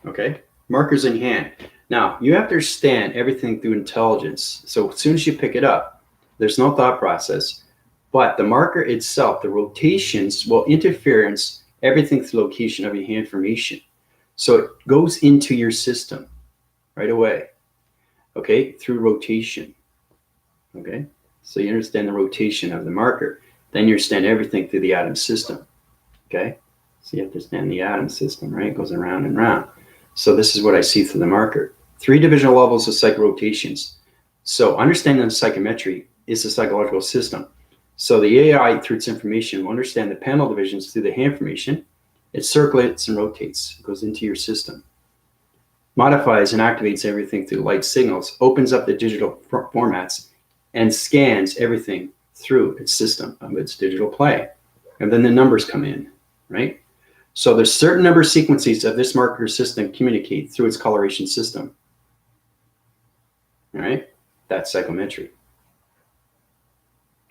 Okay, marker's in your hand. Now, you have to understand everything through intelligence. So as soon as you pick it up, there's no thought process, but the marker itself, the rotations will interference everything through location of your hand formation. So it goes into your system right away, okay, through rotation, okay? So you understand the rotation of the marker. Then you understand everything through the atom system, okay? So you have to understand the atom system, right? It goes around and around. So this is what I see through the marker. 3 divisional levels of psych rotations. So understanding the psychometry is the psychological system. So the AI, through its information, will understand the panel divisions through the hand formation. It circulates and rotates. It goes into your system. Modifies and activates everything through light signals, opens up the digital formats, and scans everything through its system of its digital play. And then the numbers come in, right? So there's certain number sequences of this marker system communicate through its coloration system. All right? That's psychometry.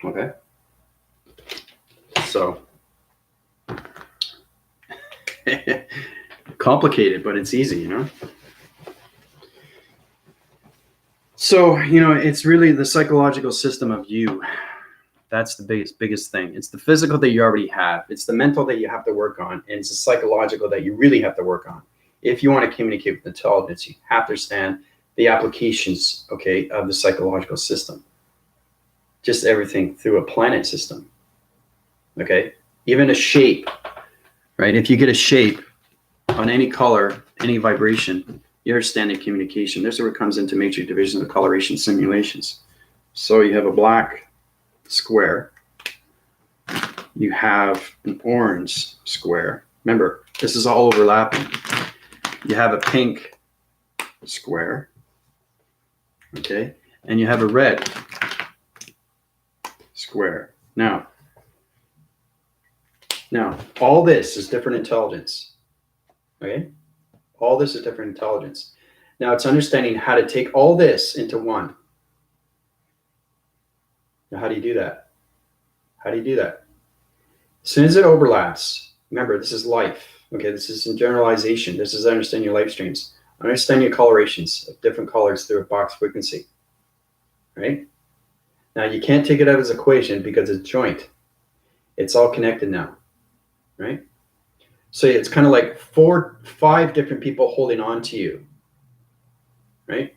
Okay? So, complicated, but it's easy, you know? So, you know, it's really the psychological system of you. That's the biggest thing. It's the physical that you already have. It's the mental that you have to work on. And it's the psychological that you really have to work on. If you want to communicate with intelligence, you have to understand the applications, okay, of the psychological system. Just everything through a planet system. Okay? Even a shape, right? If you get a shape on any color, any vibration, you understand the communication. This is where it comes into matrix division of coloration simulations. So you have a black square. you have an orange square. Remember, this is all overlapping. You have a pink square, okay? And you have a red square. Now, all this is different intelligence, okay? All this is different intelligence. Now, it's understanding how to take all this into one. Now, how do you do that? How do you do that? As soon as it overlaps, remember, this is life, okay? This is in generalization. This is understanding your life streams. Understand your colorations of different colors through a box frequency, right? Now, you can't take it out as equation because it's joint. It's all connected now, right? So it's kind of like 5 different people holding on to you, right?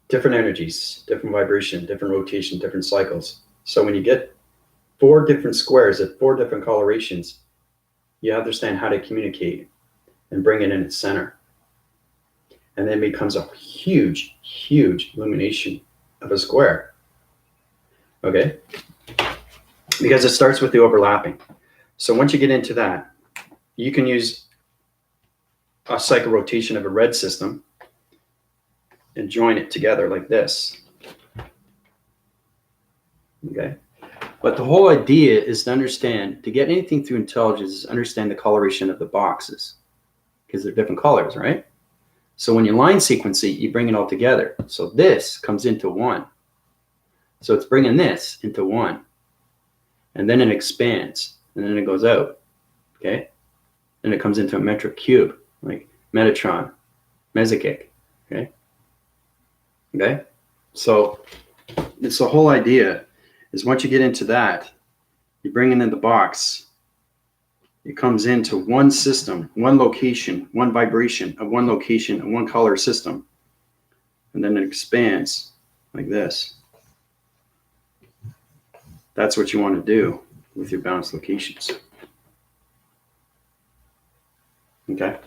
Different energies, different vibration, different rotation, different cycles. So when you get 4 different squares at 4 different colorations, you understand how to communicate and bring it in its center. And then it becomes a huge, huge illumination of a square. Okay? Because it starts with the overlapping. So once you get into that, you can use a cycle rotation of a red system and join it together like this. Okay? But the whole idea is to understand, to get anything through intelligence, is understand the coloration of the boxes. Because they're different colors, right? So when you line sequence it, you bring it all together. So this comes into one. So it's bringing this into one. And then it expands. And then it goes out. Okay? Then it comes into a metric cube, like Metatron, Mesokick. Okay? Okay? So it's the whole idea is once you get into that, you bring it in the box. It comes into one system, one location, one vibration of one location and one color system. And then it expands like this. That's what you want to do with your balanced locations. Okay?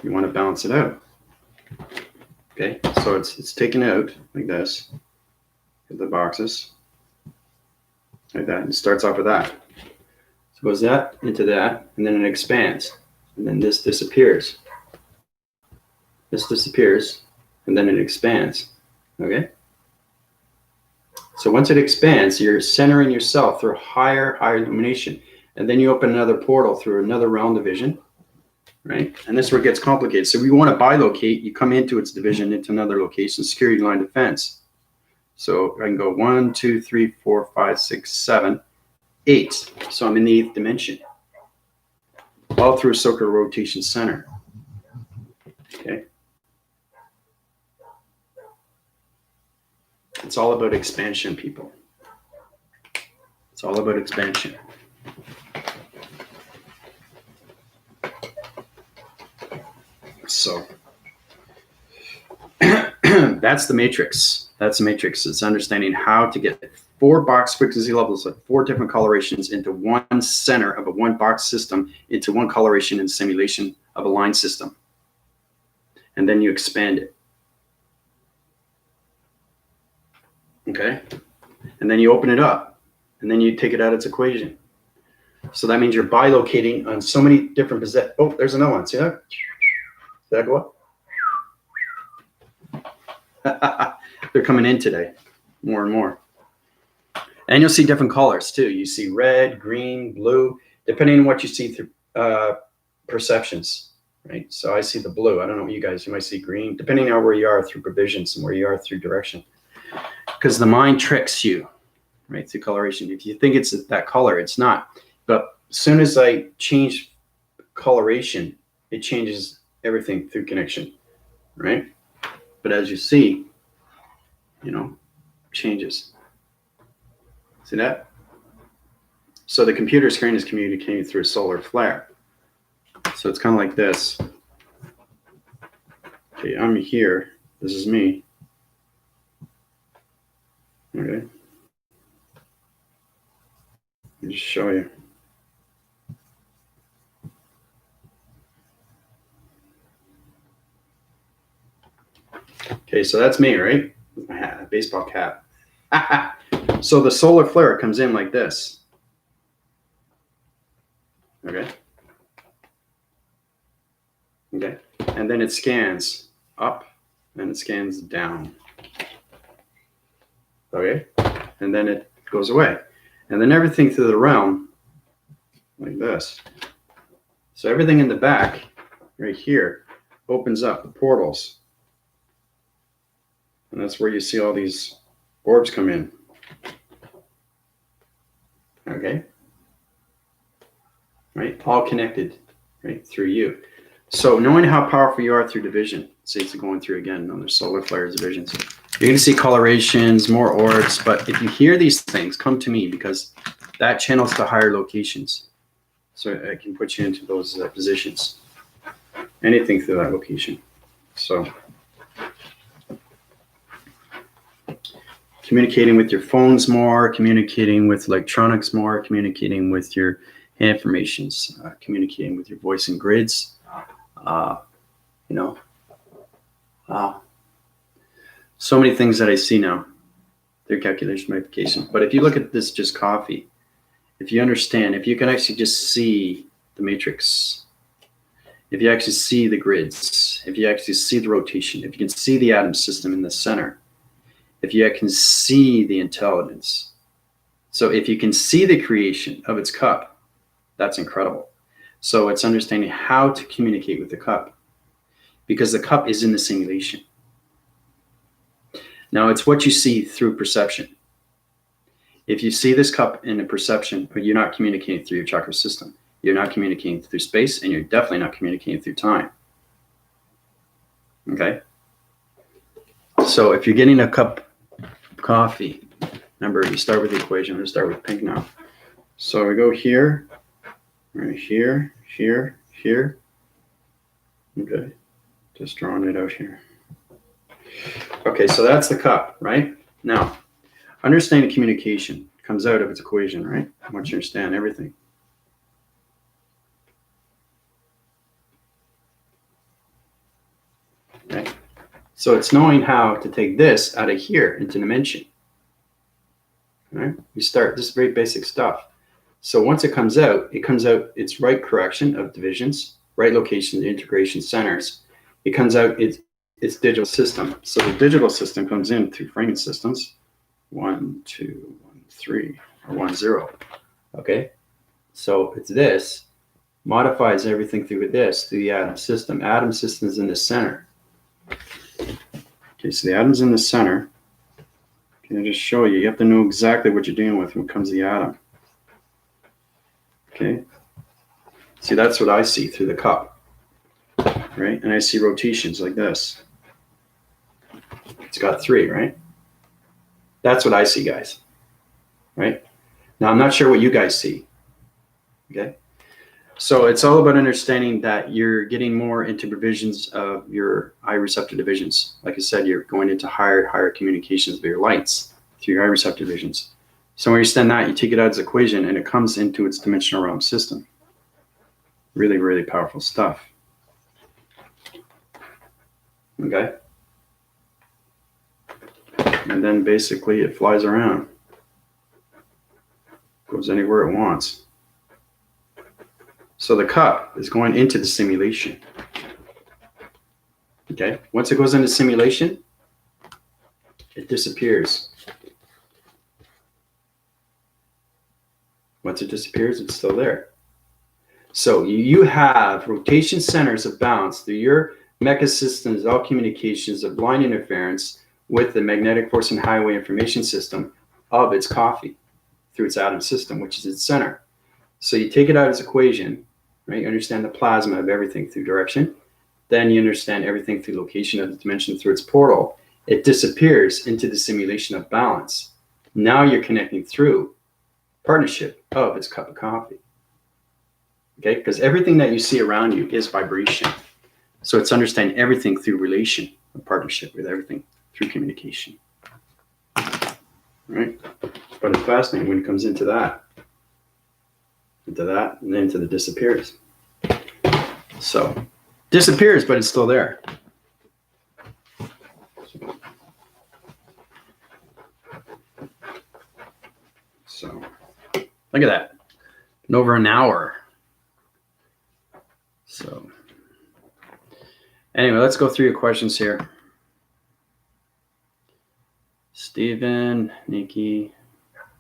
You want to balance it out. Okay? So it's taken out like this. Get the boxes. Like that. And it starts off with that. So it goes that into that, and then it expands. And then this disappears. This disappears, and then it expands. Okay? So once it expands, you're centering yourself through higher illumination. And then you open another portal through another realm division. Right? And this is where it gets complicated. So if you want to bilocate, you come into its division into another location, security line defense. So I can go 1, 2, 3, 4, 5, 6, 7, 8. So I'm in the 8th dimension. All through a circular rotation center. Okay. It's all about expansion, people. It's all about expansion. So that's the matrix. That's the matrix. It's understanding how to get 4 box frequency levels of 4 different colorations into one center of a one box system, into one coloration and simulation of a line system. And then you expand it. Okay? And then you open it up. And then you take it out of its equation. So that means you're bilocating on so many different positions. Oh, there's another one. See that? Did that go up? They're coming in today, more and more. And you'll see different colors too. You see red, green, blue, depending on what you see through perceptions, right? So I see the blue. I don't know what you might see green, depending on where you are through provisions and where you are through direction. Because the mind tricks you, right, through coloration. If you think it's that color, it's not. But as soon as I change coloration, it changes everything through connection, right? But as you see, changes. See that? So the computer screen is communicating through a solar flare. So it's kind of like this. Okay, I'm here. This is me. Okay. Let me just show you. Okay, so that's me, right? With my hat, a baseball cap. So the solar flare comes in like this. Okay, and then it scans up and it scans down. Okay, and then it goes away. And then everything through the realm, like this. So everything in the back, right here, opens up the portals. And that's where you see all these orbs come in. Okay? Right? All connected, right, through you. So knowing how powerful you are through division, see it's going through again on the solar flares divisions. You're going to see colorations, more orbs, but if you hear these things, come to me because that channels to higher locations. So I can put you into those positions. Anything through that location. So communicating with your phones more, communicating with electronics more, communicating with your informations, communicating with your voice and grids, so many things that I see now through calculation multiplication. But if you look at this just coffee, if you understand, if you can actually just see the matrix, if you actually see the grids, if you actually see the rotation, if you can see the atom system in the center, if you can see the intelligence. So if you can see the creation of its cup, that's incredible. So it's understanding how to communicate with the cup because the cup is in the simulation. Now it's what you see through perception. If you see this cup in a perception, but you're not communicating through your chakra system, you're not communicating through space, and you're definitely not communicating through time. Okay? So if you're getting a cup of coffee, remember you start with the equation. I'm going to start with pink now. So we go here, right here, here, here. Okay, just drawing it out here. Okay, so that's the cup, right? Now, understanding communication comes out of its equation, right? Once you understand everything. Okay, so it's knowing how to take this out of here into dimension. Right? We start, this is very basic stuff. So once it comes out its right correction of divisions, right location, the integration centers. It comes out its digital system. So the digital system comes in through framing systems. 1, 2, 1, 3, or 1, 0. Okay? So it's this, modifies everything through this, through the atom system. Atom system is in the center. Okay, so the atom's in the center. Can I just show you? You have to know exactly what you're dealing with when it comes to the atom. Okay? See, that's what I see through the cup. Right? And I see rotations like this. It's got 3, right? That's what I see, guys. Right? Now, I'm not sure what you guys see. Okay? So it's all about understanding that you're getting more into provisions of your eye receptor divisions. Like I said, you're going into higher communications of your lights through your eye receptor divisions. So when you understand that, you take it out as equation and it comes into its dimensional realm system. Really, really powerful stuff. Okay? And then basically it flies around. Goes anywhere it wants. So the cup is going into the simulation. Okay? Once it goes into simulation, it disappears. Once it disappears, it's still there. So you have rotation centers of balance through your mecha systems, all communications of line interference with the magnetic force and highway information system of its coffee through its atom system, which is its center. So you take it out as equation, right? You understand the plasma of everything through direction. Then you understand everything through location of the dimension through its portal. It disappears into the simulation of balance. Now you're connecting through partnership of its cup of coffee. Okay, because everything that you see around you is vibration. So it's understanding everything through relation, a partnership with everything through communication. Right? But it's fascinating when it comes into that, and then into the disappears. So disappears, but it's still there. So look at that. In over an hour. So Anyway, let's go through your questions here. Stephen, Nikki,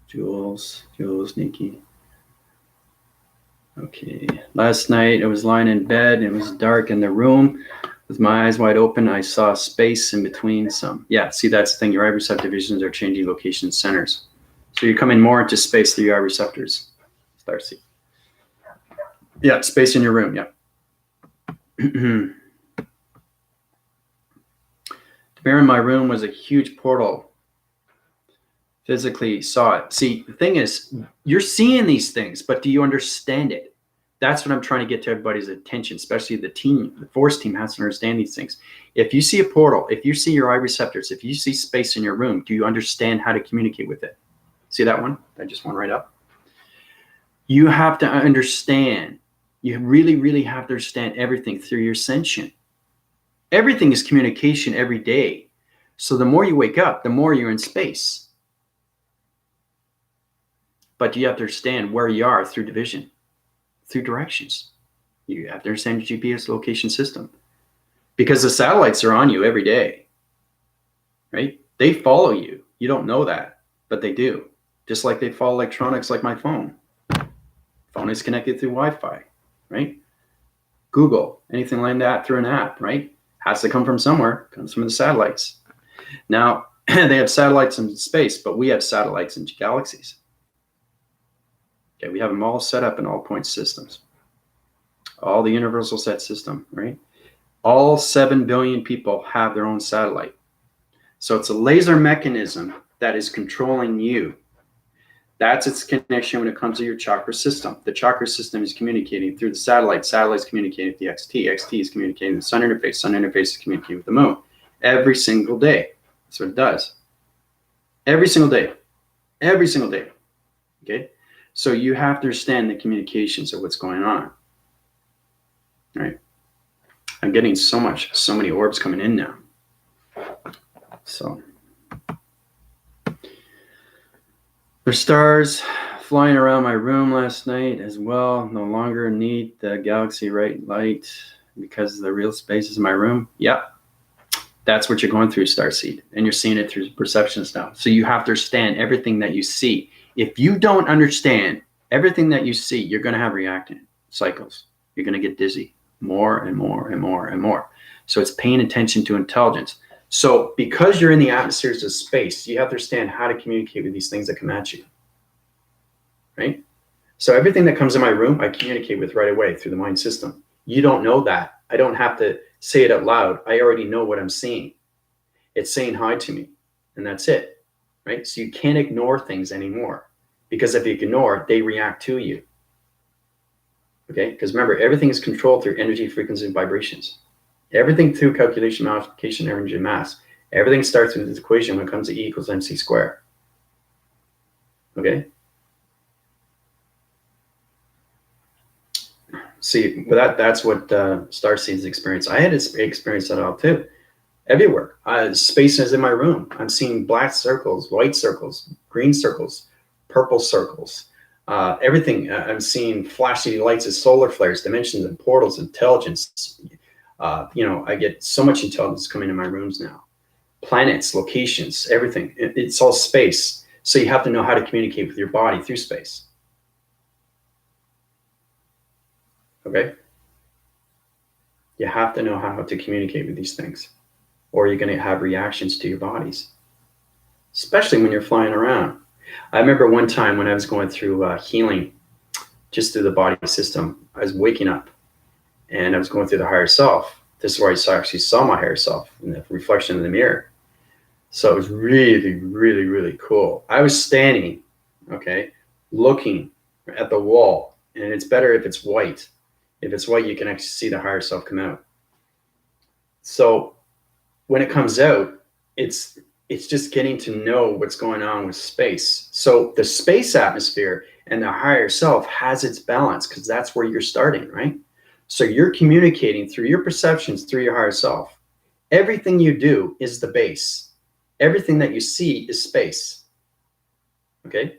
Jules, Nikki. Okay. Last night I was lying in bed. It was dark in the room. With my eyes wide open, I saw space in between some. Yeah, see, that's the thing. Your eye receptive visions are changing location centers. So you're coming more into space through your eye receptors. Starseed. Yeah, space in your room. Yeah. The mirror in my room was a huge portal. Physically saw it. See, the thing is, you're seeing these things, but do you understand it? That's what I'm trying to get to everybody's attention, especially the team. The force team has to understand these things. If you see a portal, if you see your eye receptors, if you see space in your room, do you understand how to communicate with it? See that one? I just went right up. You have to understand. You really, really have to understand everything through your sentient. Everything is communication every day. So the more you wake up, the more you're in space. But you have to understand where you are through division, through directions. You have to understand the GPS location system. Because the satellites are on you every day, right? They follow you. You don't know that, but they do. Just like they follow electronics like my phone. Phone is connected through Wi-Fi, right? Google, anything like that through an app, right? Has to come from somewhere, comes from the satellites. Now, they have satellites in space, but we have satellites in galaxies. Okay, we have them all set up in all point systems. All the universal set system, right? All 7 billion people have their own satellite. So it's a laser mechanism that is controlling you. That's its connection when it comes to your chakra system. The chakra system is communicating through the satellite. Satellite's communicating with the XT. XT is communicating with the sun interface. Sun interface is communicating with the moon. Every single day. That's what it does. Every single day. Every single day. Okay? So you have to understand the communications of what's going on. All right. I'm getting so many orbs coming in now. So there's stars flying around my room last night as well. No longer need the galaxy light because the real space is in my room. Yep. That's what you're going through, Starseed. And you're seeing it through perceptions now. So you have to understand everything that you see. If you don't understand everything that you see, you're going to have reacting cycles. You're going to get dizzy more and more and more and more. So it's paying attention to intelligence. So because you're in the atmospheres of space, you have to understand how to communicate with these things that come at you. Right? So everything that comes in my room, I communicate with right away through the mind system. You don't know that. I don't have to say it out loud. I already know what I'm seeing. It's saying hi to me, and that's it. Right? So you can't ignore things anymore, because if you ignore, they react to you. Okay? Because remember, everything is controlled through energy, frequency, and vibrations. Everything through calculation, multiplication, energy, and mass. Everything starts with this equation when it comes to E equals mc squared. Okay? See, but that's what Starseed's experience. I had experience that all too. Everywhere. Space is in my room. I'm seeing black circles, white circles, green circles, purple circles. Everything. I'm seeing flashy lights as solar flares, dimensions and portals, intelligence. I get so much intelligence coming in my rooms now. Planets, locations, everything. It's all space. So you have to know how to communicate with your body through space. Okay? You have to know how to communicate with these things, or you're going to have reactions to your bodies, especially when you're flying around. I remember one time when I was going through healing, just through the body system, I was waking up and I was going through the higher self. This is where I actually saw my higher self in the reflection in the mirror. So it was really, really, really cool. I was standing, okay, looking at the wall, and it's better if it's white. If it's white, you can actually see the higher self come out. So when it comes out, it's just getting to know what's going on with space. So the space atmosphere and the higher self has its balance, because that's where you're starting, right? So you're communicating through your perceptions, through your higher self. Everything you do is the base. Everything that you see is space. Okay?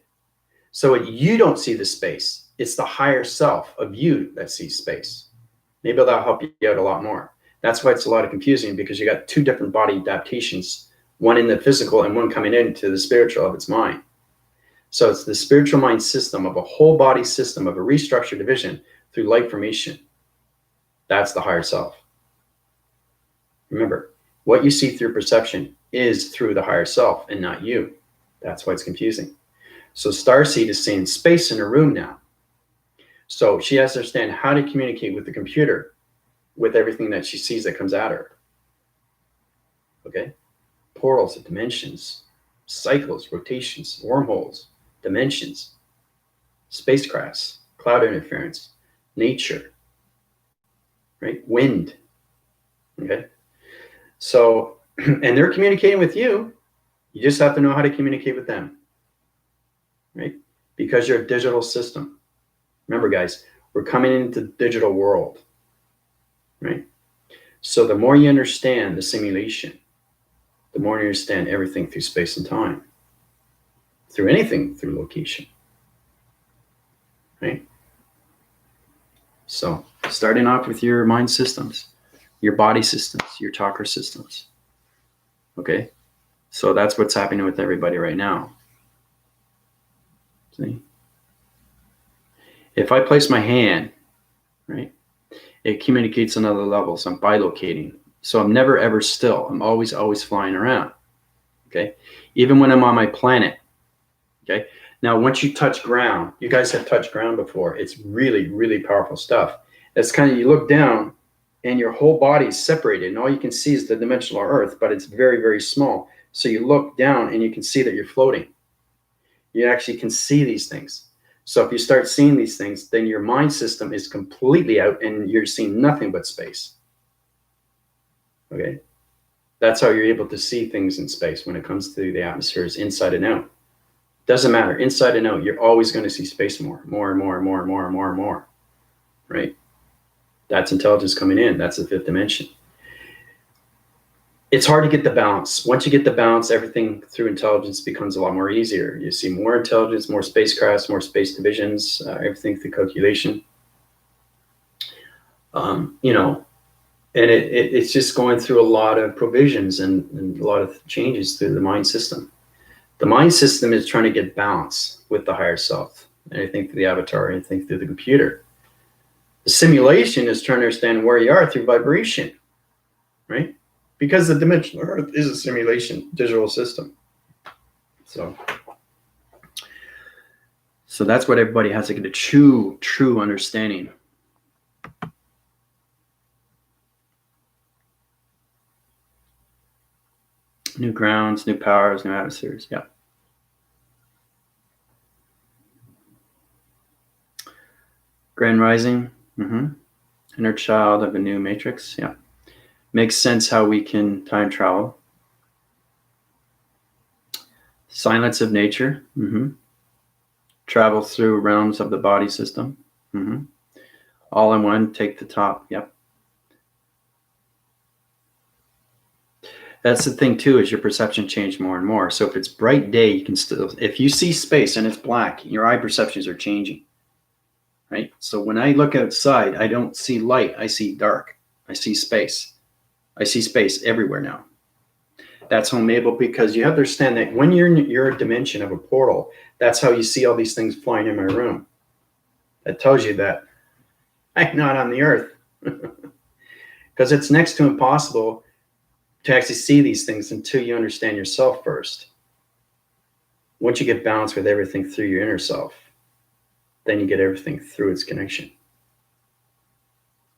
So you don't see the space. It's the higher self of you that sees space. Maybe that'll help you out a lot more. That's why it's a lot of confusing, because you got two different body adaptations, one in the physical and one coming into the spiritual of its mind. So it's the spiritual mind system of a whole body system of a restructured division through light formation. That's the higher self. Remember, what you see through perception is through the higher self and not you. That's why it's confusing. So Starseed is saying space in her room now. So she has to understand how to communicate with the computer with everything that she sees that comes at her. Okay? Portals of dimensions, cycles, rotations, wormholes, dimensions, spacecrafts, cloud interference, nature, right? Wind. Okay? So, and they're communicating with you. You just have to know how to communicate with them, right? Because you're a digital system. Remember, guys, we're coming into the digital world, right? So the more you understand the simulation, the more you understand everything through space and time, through anything through location, right? So starting off with your mind systems, your body systems, your chakra systems, okay? So that's what's happening with everybody right now. See? If I place my hand, right, it communicates on other levels. I'm bilocating. So I'm never, ever still. I'm always, always flying around, okay? Even when I'm on my planet, okay? Now, once you touch ground, you guys have touched ground before. It's really, really powerful stuff. It's kind of, you look down and your whole body is separated and all you can see is the dimensional earth, but it's very, very small. So you look down and you can see that you're floating. You actually can see these things. So if you start seeing these things, then your mind system is completely out and you're seeing nothing but space. Okay? That's how you're able to see things in space when it comes to the atmospheres inside and out. Doesn't matter, inside and out, you're always going to see space more and more and more and more and more, right? That's intelligence coming in. That's the fifth dimension. It's hard to get the balance. Once you get the balance, everything through intelligence becomes a lot more easier. You see more intelligence, more spacecrafts, more space divisions, everything through calculation. You know, and it's just going through a lot of provisions and a lot of changes through the mind system. The mind system is trying to get balance with the higher self. Anything through the avatar, anything through the computer. The simulation is trying to understand where you are through vibration, right? Because the dimensional earth is a simulation digital system. So that's what everybody has to get a true understanding. New grounds, new powers, new atmospheres. Yeah. Grand rising. Inner child of a new matrix. Yeah. Makes sense how we can time travel. Silence of nature. Travel through realms of the body system. All in one, take the top. Yep. That's the thing too, is your perception change more and more. So if it's bright day, you can still, if you see space and it's black, your eye perceptions are changing, right? So when I look outside, I don't see light, I see dark. I see space. I see space everywhere now. That's how I'm able, because you have to understand that when you're in your dimension of a portal, that's how you see all these things flying in my room. That tells you that I'm not on the earth. Because it's next to impossible to actually see these things until you understand yourself first. Once you get balanced with everything through your inner self, then you get everything through its connection.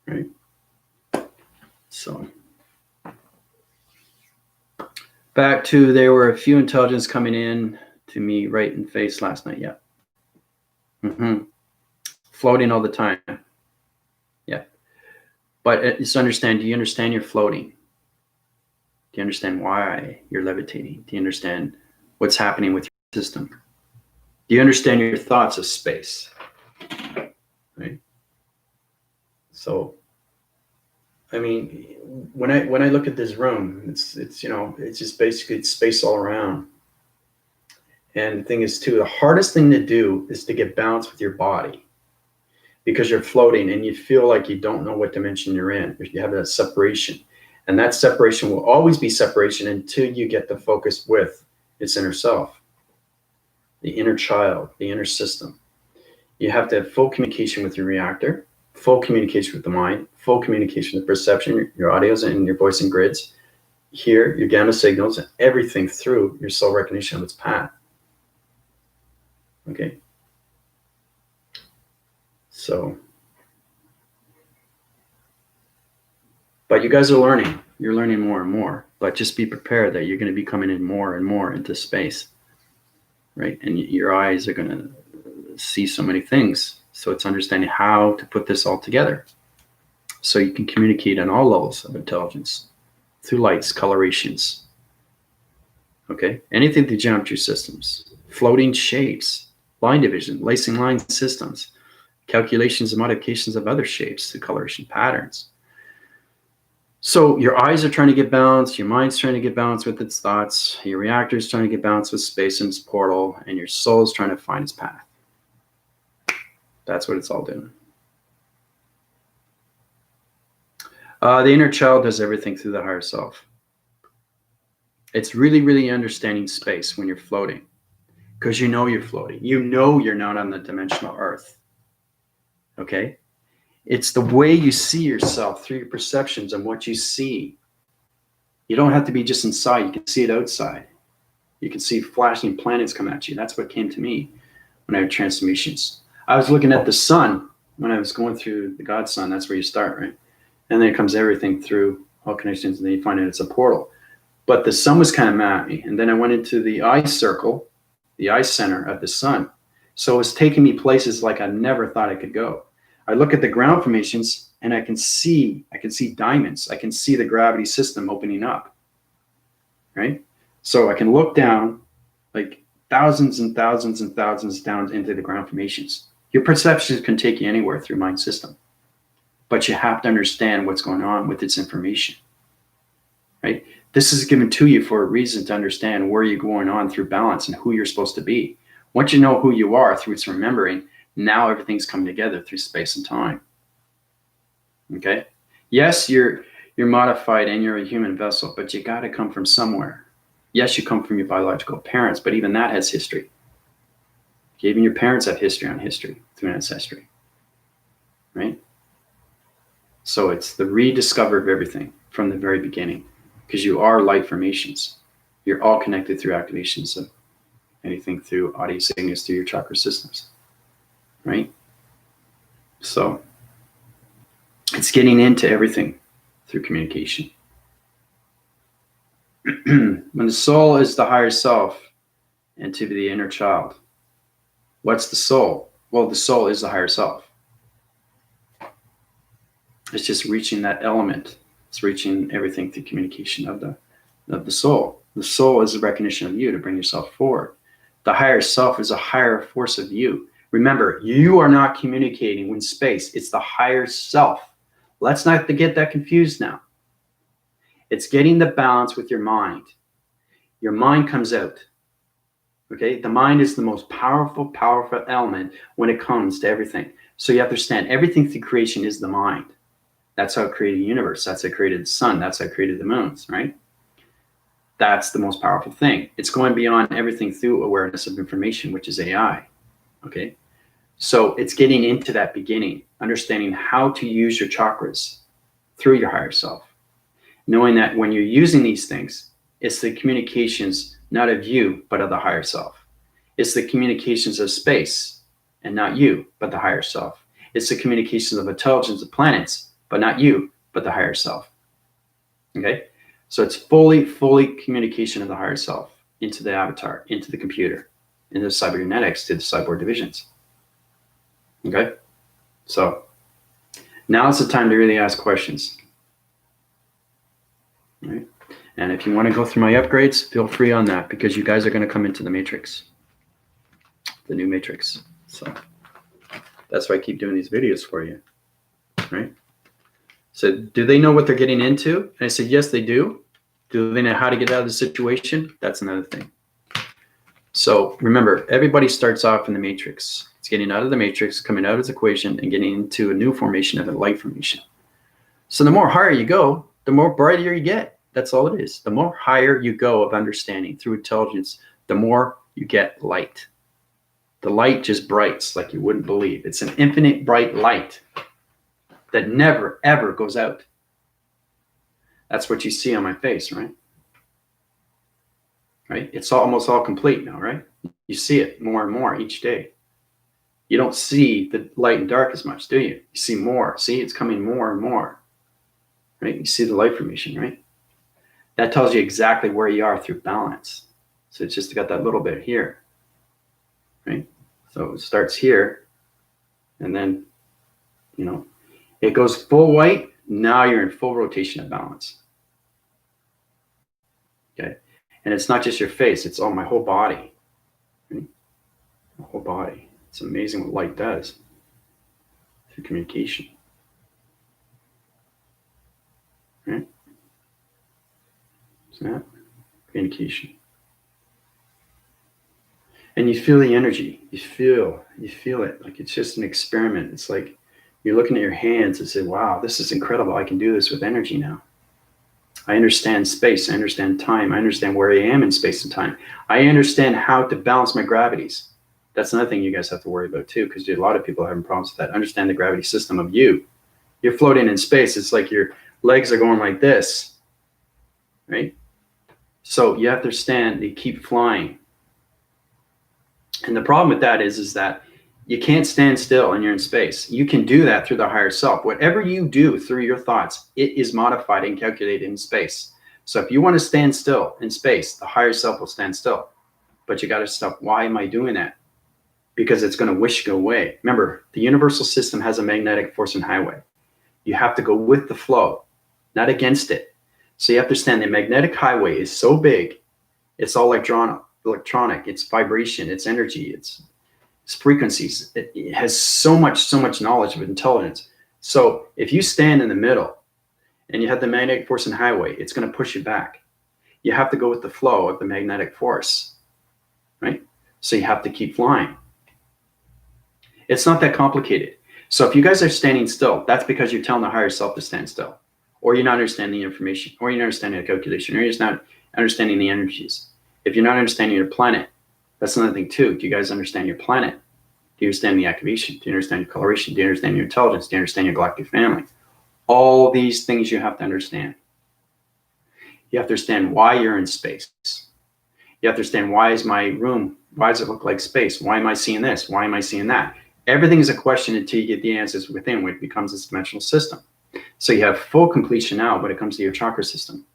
Right? So back to, there were a few intelligence coming in to me right in the face last night. Yeah. Floating all the time. Yeah. But just understand, do you understand you're floating? Do you understand why you're levitating? Do you understand what's happening with your system? Do you understand your thoughts of space? Right? So, I mean, when I look at this room, it's you know, it's just basically, it's space all around. And the thing is too, the hardest thing to do is to get balance with your body, because you're floating and you feel like you don't know what dimension you're in. You have that separation. And that separation will always be separation until you get the focus with its inner self, the inner child, the inner system. You have to have full communication with your reactor, full communication with the mind, full communication with perception, your audios and your voice and grids, hear your gamma signals, and everything through your soul recognition of its path. Okay. So, but you guys are learning. You're learning more and more. But just be prepared that you're going to be coming in more and more into space, right? And your eyes are going to see so many things. So it's understanding how to put this all together so you can communicate on all levels of intelligence through lights, colorations, okay? Anything through geometry systems, floating shapes, line division, lacing line systems, calculations and modifications of other shapes through coloration patterns. So your eyes are trying to get balanced, your mind's trying to get balanced with its thoughts, your reactor is trying to get balanced with space and its portal, and your soul is trying to find its path. That's what it's all doing. The inner child does everything through the higher self. It's really, really understanding space when you're floating, because you know you're floating. You know you're not on the dimensional earth. Okay? It's the way you see yourself through your perceptions and what you see. You don't have to be just inside. You can see it outside. You can see flashing planets come at you. That's what came to me when I had transformations. I was looking at the sun when I was going through the God Sun. That's where you start, right? And then it comes everything through all connections, and then you find out it's a portal. But the sun was kind of mad at me. And then I went into the eye circle, the eye center of the sun. So it was taking me places like I never thought I could go. I look at the ground formations and I can see diamonds. I can see the gravity system opening up, right? So I can look down like thousands and thousands and thousands down into the ground formations. Your perceptions can take you anywhere through mind system, but you have to understand what's going on with its information, right? This is given to you for a reason, to understand where you're going on through balance and who you're supposed to be. Once you know who you are through its remembering, now everything's coming together through space and time. Okay? Yes, you're modified and you're a human vessel, but you got to come from somewhere. Yes, you come from your biological parents, but even that has history. Even your parents have history on history through ancestry, right? So it's the rediscover of everything from the very beginning, because you are light formations. You're all connected through activations of anything through audio signals through your chakra systems, right? So it's getting into everything through communication. When the soul is the higher self and to be the inner child, what's the soul? Well, the soul is the higher self. It's just reaching that element. It's reaching everything through communication of the soul. The soul is a recognition of you to bring yourself forward. The higher self is a higher force of you. Remember, you are not communicating with space. It's the higher self. Let's not get that confused now. It's getting the balance with your mind. Your mind comes out. Okay, the mind is the most powerful element when it comes to everything. So you have to understand everything through creation is the mind. That's how it created the universe. That's how it created the sun. That's how it created the moons, right? That's the most powerful thing. It's going beyond everything through awareness of information, which is AI. Okay, so it's getting into that beginning, understanding how to use your chakras through your higher self, knowing that when you're using these things, it's the communications not of you, but of the higher self. It's the communications of space, and not you, but the higher self. It's the communications of intelligence of planets, but not you, but the higher self. Okay? So it's fully communication of the higher self into the avatar, into the computer, into the cybernetics, to the cyborg divisions. Okay? So now is the time to really ask questions. All right? And if you want to go through my upgrades, feel free on that, because you guys are going to come into the matrix, the new matrix. So that's why I keep doing these videos for you, right? So do they know what they're getting into? And I said, yes, they do. Do they know how to get out of the situation? That's another thing. So remember, everybody starts off in the matrix. It's It's getting out of the matrix, coming out of its equation, and getting into a new formation of a light formation. So the more higher you go, the more brighter you get. That's all it is. The more higher you go of understanding through intelligence, the more you get light. The light just brights like you wouldn't believe. It's an infinite bright light that never, ever goes out. That's what you see on my face, right? Right? It's almost all complete now, right? You see it more and more each day. You don't see the light and dark as much, do you? You see more. See, it's coming more and more. Right? You see the light formation, right? That tells you exactly where you are through balance. So it's just got that little bit here, right? So it starts here, and then, you know, it goes full white. Now you're in full rotation of balance. Okay. And it's not just your face, it's all my whole body. Right? My whole body. It's amazing what light does through communication. Right? So that communication. And you feel the energy. You feel it. Like it's just an experiment. It's like you're looking at your hands and say, wow, this is incredible. I can do this with energy now. I understand space. I understand time. I understand where I am in space and time. I understand how to balance my gravities. That's another thing you guys have to worry about too, because a lot of people are having problems with that. Understand the gravity system of you. You're floating in space. It's like your legs are going like this, right? So you have to understand they keep flying. And the problem with that is that you can't stand still and you're in space. You can do that through the higher self. Whatever you do through your thoughts, it is modified and calculated in space. So if you want to stand still in space, the higher self will stand still. But you got to stop. Why am I doing that? Because it's going to wish you away. Remember, the universal system has a magnetic force and highway. You have to go with the flow, not against it. So you have to understand the magnetic highway is so big. It's all electronic. It's vibration. It's energy. It's frequencies. It has so much knowledge of intelligence. So if you stand in the middle and you have the magnetic force and highway, it's going to push you back. You have to go with the flow of the magnetic force, right? So you have to keep flying. It's not that complicated. So if you guys are standing still, that's because you're telling the higher self to stand still, or you're not understanding the information, or you're not understanding the calculation, or you're just not understanding the energies. If you're not understanding your planet, that's another thing too. Do you guys understand your planet? Do you understand the activation? Do you understand your coloration? Do you understand your intelligence? Do you understand your galactic family? All these things you have to understand. You have to understand why you're in space. You have to understand, why is my room, why does it look like space? Why am I seeing this? Why am I seeing that? Everything is a question until you get the answers within, which becomes this dimensional system. So you have full completion now when it comes to your chakra system.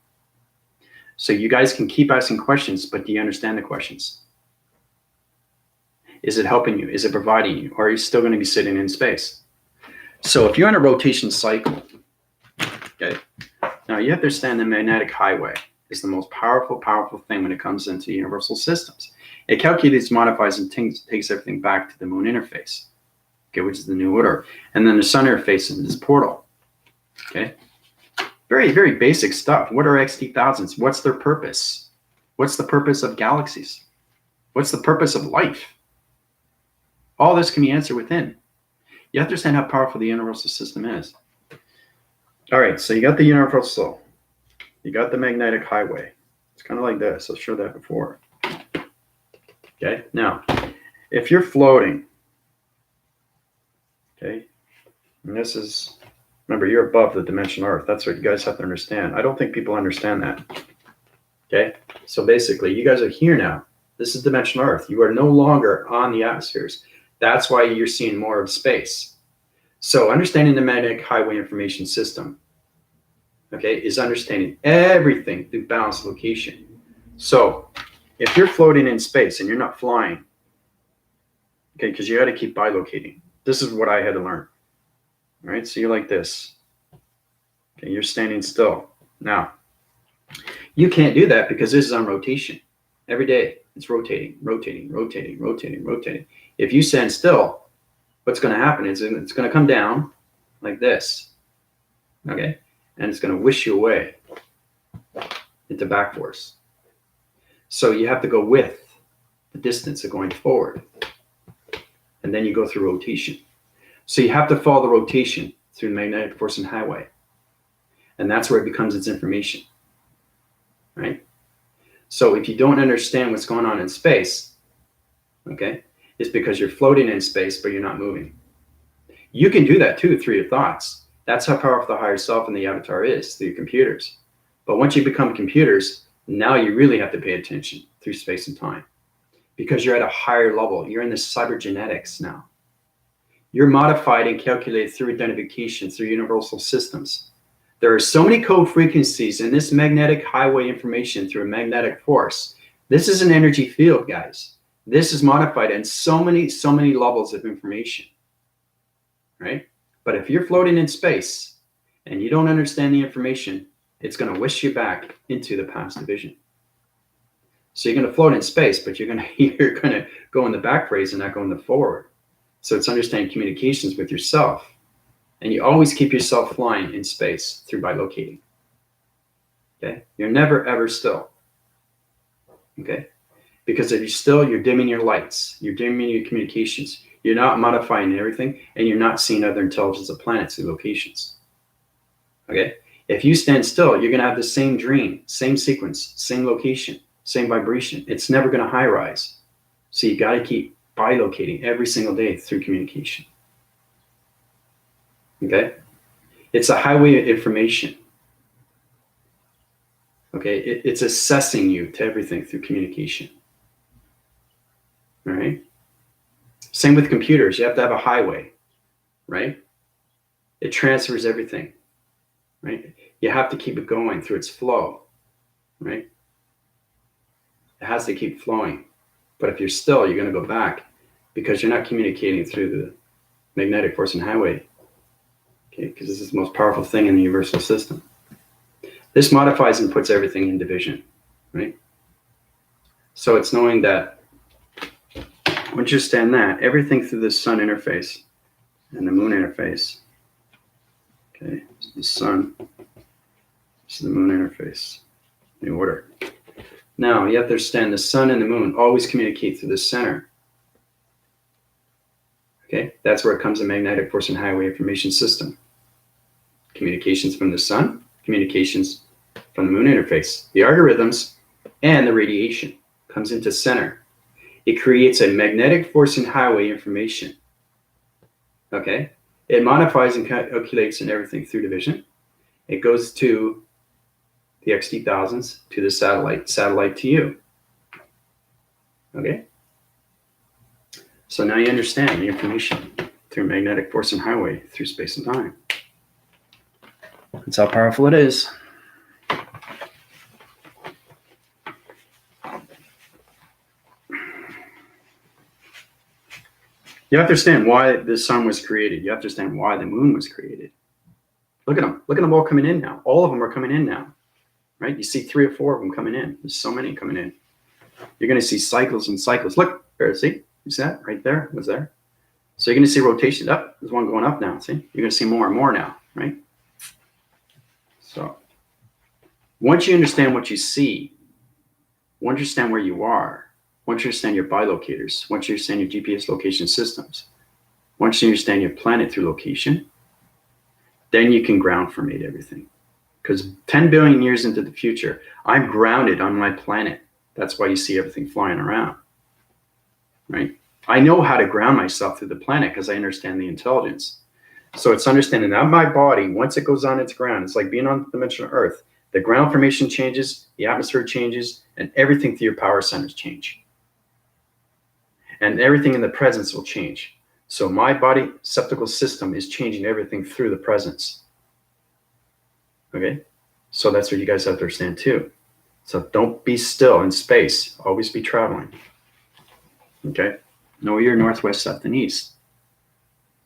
So you guys can keep asking questions, but do you understand the questions? Is it helping you? Is it providing you? Or are you still going to be sitting in space? So if you're in a rotation cycle, okay, now you have to understand the magnetic highway is the most powerful thing when it comes into universal systems. It calculates, modifies, and takes everything back to the moon interface, okay, which is the new order. And then the sun interface is this portal, okay? Very, very basic stuff. What are XT thousands? What's their purpose? What's the purpose of galaxies? What's the purpose of life? All this can be answered within. You have to understand how powerful the universal system is. All right, so you got the universal. You got the magnetic highway. It's kind of like this. I'll show that before. Okay, now, if you're floating, okay, and this is, remember, you're above the dimension Earth. That's what you guys have to understand. I don't think people understand that. Okay, so basically, you guys are here now. This is dimension Earth. You are no longer on the atmospheres. That's why you're seeing more of space. So understanding the magnetic highway information system, okay, is understanding everything through balanced location. So if you're floating in space and you're not flying, okay, because you got to keep bilocating. This is what I had to learn. All right, so you're like this. Okay, you're standing still. Now, you can't do that because this is on rotation. Every day, it's rotating, rotating, rotating, rotating, rotating. If you stand still, what's going to happen is it's going to come down like this, okay? And it's going to wish you away into back force. So you have to go with the distance of going forward. and then you go through rotation. So you have to follow the rotation through the magnetic force and highway. And that's where it becomes its information, right? So if you don't understand what's going on in space, okay, it's because you're floating in space, but you're not moving. You can do that too through your thoughts. That's how powerful the higher self and the avatar is, through your computers. But once you become computers, now you really have to pay attention through space and time, because you're at a higher level. You're in the cybergenetics now. You're modified and calculated through identification, through universal systems. There are so many code frequencies in this magnetic highway information through a magnetic force. This is an energy field, guys. This is modified in so many levels of information, right? But if you're floating in space and you don't understand the information, it's going to whisk you back into the past division. So you're going to float in space, but you're going to go in the back phase and not go in the forward. So it's understanding communications with yourself. And you always keep yourself flying in space through bilocating. Okay? You're never, ever still. Okay? Because if you're still, you're dimming your lights. You're dimming your communications. You're not modifying everything, and you're not seeing other intelligence of planets through locations. Okay? If you stand still, you're going to have the same dream, same sequence, same location, same vibration. It's never going to high rise. So you got to keep bilocating every single day through communication. Okay? It's a highway of information. Okay? It's assessing you to everything through communication. All right? Same with computers. You have to have a highway, right? It transfers everything, right? You have to keep it going through its flow, right? It has to keep flowing. But if you're still, you're going to go back because you're not communicating through the magnetic force and highway. Okay, because this is the most powerful thing in the universal system. This modifies and puts everything in division, right? So it's knowing that once you understand that, everything through the sun interface and the moon interface, okay, so the sun, this is the moon interface, the order. Now, you have to understand the sun and the moon always communicate through the center. Okay, that's where it comes in magnetic force and highway information system. Communications from the sun, communications from the moon interface. The algorithms and the radiation comes into center. It creates a magnetic force and highway information. Okay, it modifies and calculates and everything through division. It goes to the XT thousands, to the satellite to you. Okay, so now you understand the information through magnetic force and highway through space and time. That's how powerful it is. You have to understand why the sun was created. You have to understand why the moon was created. Look at them. Look at them all coming in now. All of them are coming in now, right? You see 3 or 4 of them coming in. There's so many coming in. You're going to see cycles and cycles. Look, there, see? You see that right there? Was there? So you're going to see rotation up. There's one going up now. See? You're going to see more and more now, right? So once you understand what you see, once you understand where you are, once you understand your bilocators, once you understand your GPS location systems, once you understand your planet through location, then you can ground formate everything. Because 10 billion years into the future, I'm grounded on my planet. That's why you see everything flying around, right? I know how to ground myself through the planet because I understand the intelligence. So it's understanding that my body, once it goes on its ground, it's like being on the dimension of Earth. The ground formation changes, the atmosphere changes, and everything through your power centers change. And everything in the presence will change. So my body septical system is changing everything through the presence. Okay? So that's what you guys have to understand too. So don't be still in space. Always be traveling. Okay? Know your northwest, south, and east.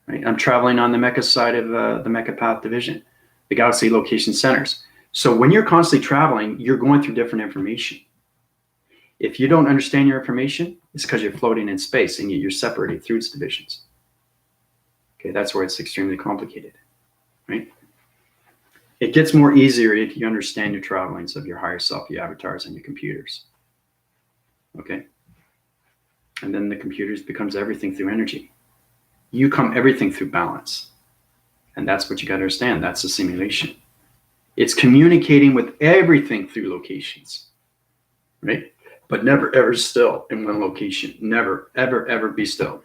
Right? I'm traveling on the Mecca side of the Mecca path division, the galaxy location centers. So when you're constantly traveling, you're going through different information. If you don't understand your information, it's because you're floating in space and you're separated through its divisions. Okay, that's where it's extremely complicated, right? It gets more easier if you understand your travelings of your higher self, your avatars, and your computers. Okay? And then the computers becomes everything through energy. You come everything through balance. And that's what you got to understand. That's a simulation. It's communicating with everything through locations, right? But never, ever still in one location. Never, ever, ever be still.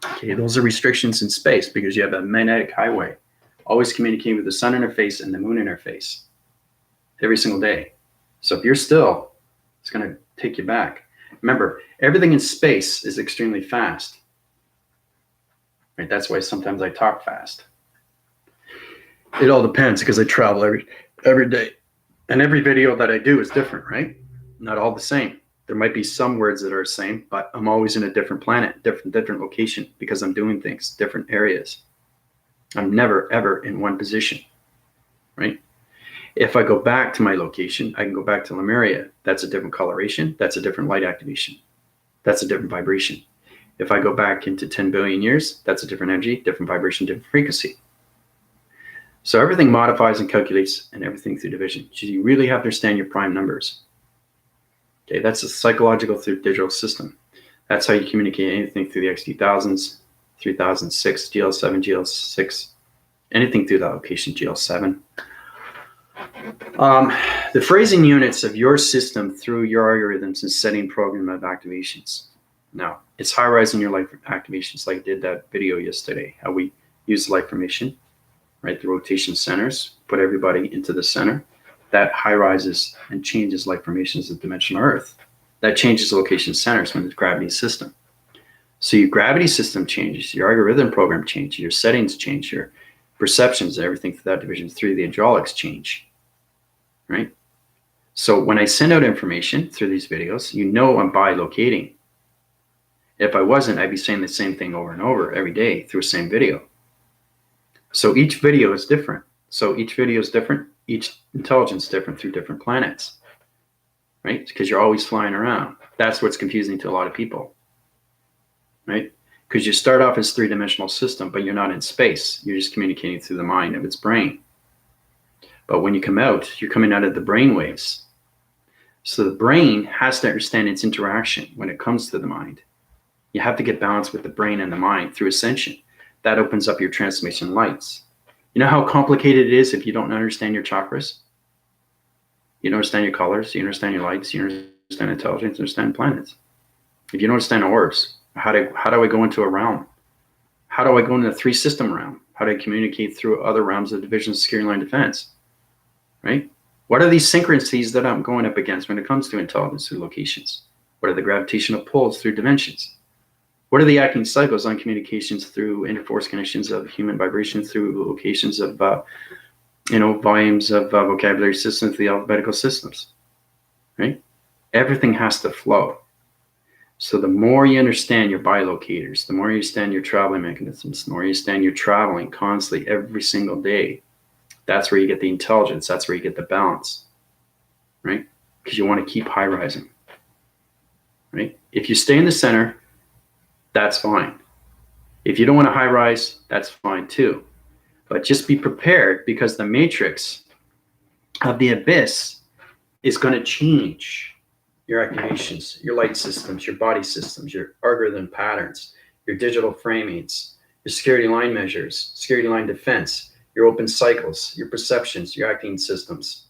Okay, those are restrictions in space because you have a magnetic highway. Always communicating with the sun interface and the moon interface every single day. So if you're still, it's going to take you back. Remember, everything in space is extremely fast. Right? That's why sometimes I talk fast. It all depends because I travel every day. And every video that I do is different, right? Not all the same. There might be some words that are the same, but I'm always in a different planet, different location because I'm doing things, different areas. I'm never, ever in one position, right? If I go back to my location, I can go back to Lemuria. That's a different coloration. That's a different light activation. That's a different vibration. If I go back into 10 billion years, that's a different energy, different vibration, different frequency. So everything modifies and calculates and everything through division. So you really have to understand your prime numbers. Okay, that's a psychological through digital system. That's how you communicate anything through the X2000s, 3006, GL7, GL6, anything through that location, GL7. The phrasing units of your system through your algorithms and setting program of activations. Now, it's high-rising your life activations like I did that video yesterday, how we use light formation, right? The rotation centers, put everybody into the center. That high rises and changes light formations of dimensional Earth. That changes location centers when the gravity system. So your gravity system changes, your algorithm program changes, your settings change, your perceptions, everything through that division 3, the hydraulics change, right? So when I send out information through these videos, you know I'm bilocating. If I wasn't, I'd be saying the same thing over and over every day through the same video. So each video is different. So each video is different. Each intelligence is different through different planets, right? Because you're always flying around. That's what's confusing to a lot of people, right? Because you start off as three-dimensional system, but you're not in space. You're just communicating through the mind of its brain. But when you come out, you're coming out of the brain waves. So the brain has to understand its interaction when it comes to the mind. You have to get balance with the brain and the mind through ascension. That opens up your transformation lights. You know how complicated it is if you don't understand your chakras? You don't understand your colors, you understand your lights, you understand intelligence, you understand planets. If you don't understand orbs, how do I go into a realm? How do I go into the 3-system realm? How do I communicate through other realms of division, security line defense? Right? What are these synchronicities that I'm going up against when it comes to intelligence through locations? What are the gravitational pulls through dimensions? What are the acting cycles on communications through interforce connections of human vibration through locations of, volumes of vocabulary systems, the alphabetical systems, right? Everything has to flow. So the more you understand your bilocators, the more you understand your traveling mechanisms, the more you understand you're traveling constantly every single day, that's where you get the intelligence. That's where you get the balance, right? Because you want to keep high rising, right? If you stay in the center, that's fine. If you don't want to high rise, that's fine too. But just be prepared because the matrix of the abyss is going to change your activations, your light systems, your body systems, your algorithm patterns, your digital framings, your security line measures, security line defense, your open cycles, your perceptions, your acting systems.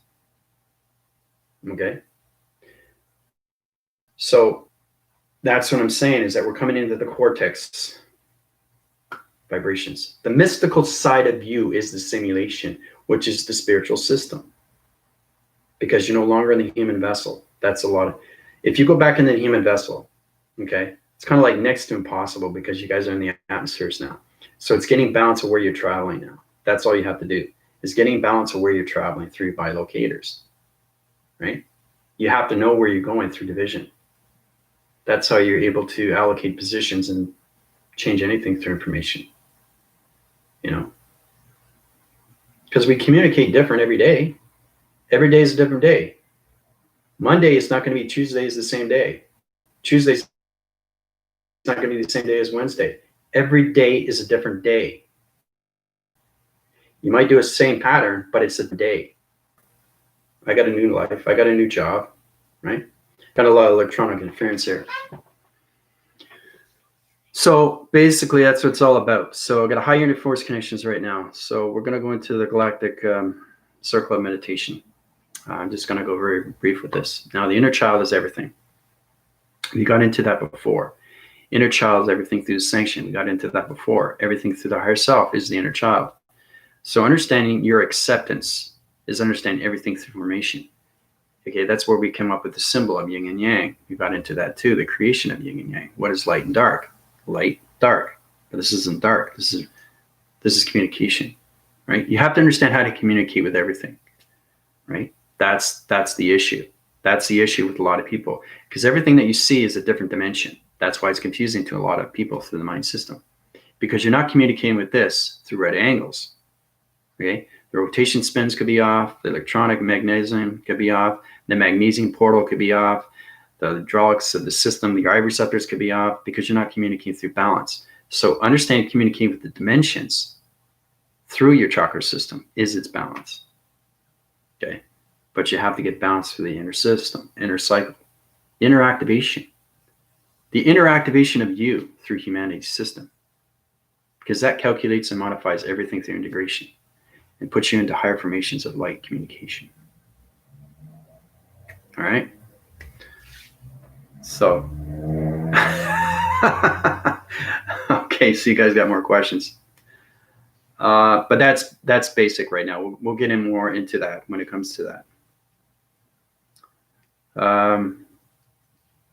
Okay? So that's what I'm saying is that we're coming into the cortex vibrations. The mystical side of you is the simulation, which is the spiritual system. Because you're no longer in the human vessel. That's a lot of, if you go back into the human vessel, okay, it's kind of like next to impossible because you guys are in the atmospheres now. So it's getting balance of where you're traveling now. That's all you have to do is getting balance of where you're traveling through bilocators, right? You have to know where you're going through division. That's how you're able to allocate positions and change anything through information, because we communicate different every day. Every day is a different day. Monday is not going to be Tuesday is the same day. Tuesday's not going to be the same day as Wednesday. Every day is a different day. You might do a same pattern, but it's a day. I got a new life. I got a new job, right? Got a lot of electronic interference here. So basically, that's what it's all about. So I've got a high unit force connections right now. So we're going to go into the galactic circle of meditation. I'm just going to go very brief with this. Now, the inner child is everything. We got into that before. Inner child is everything through the sanction. We got into that before. Everything through the higher self is the inner child. So understanding your acceptance is understanding everything through formation. Okay, that's where we came up with the symbol of yin and yang. We got into that too, the creation of yin and yang. What is light and dark? Light, dark. But this isn't dark. This is communication, right? You have to understand how to communicate with everything, right? That's the issue. That's the issue with a lot of people, because everything that you see is a different dimension. That's why it's confusing to a lot of people through the mind system, because you're not communicating with this through right angles. Okay, the rotation spins could be off, the electronic magnesium could be off, the magnesium portal could be off, the hydraulics of the system, the eye receptors could be off, because you're not communicating through balance. So understand communicating with the dimensions through your chakra system is its balance. Okay, but you have to get balance through the inner system, inner cycle, inner activation, the inner activation of you through humanity's system, because that calculates and modifies everything through integration and puts you into higher formations of light communication. All right. So, okay, so you guys got more questions. But that's basic right now. We'll get in more into that when it comes to that.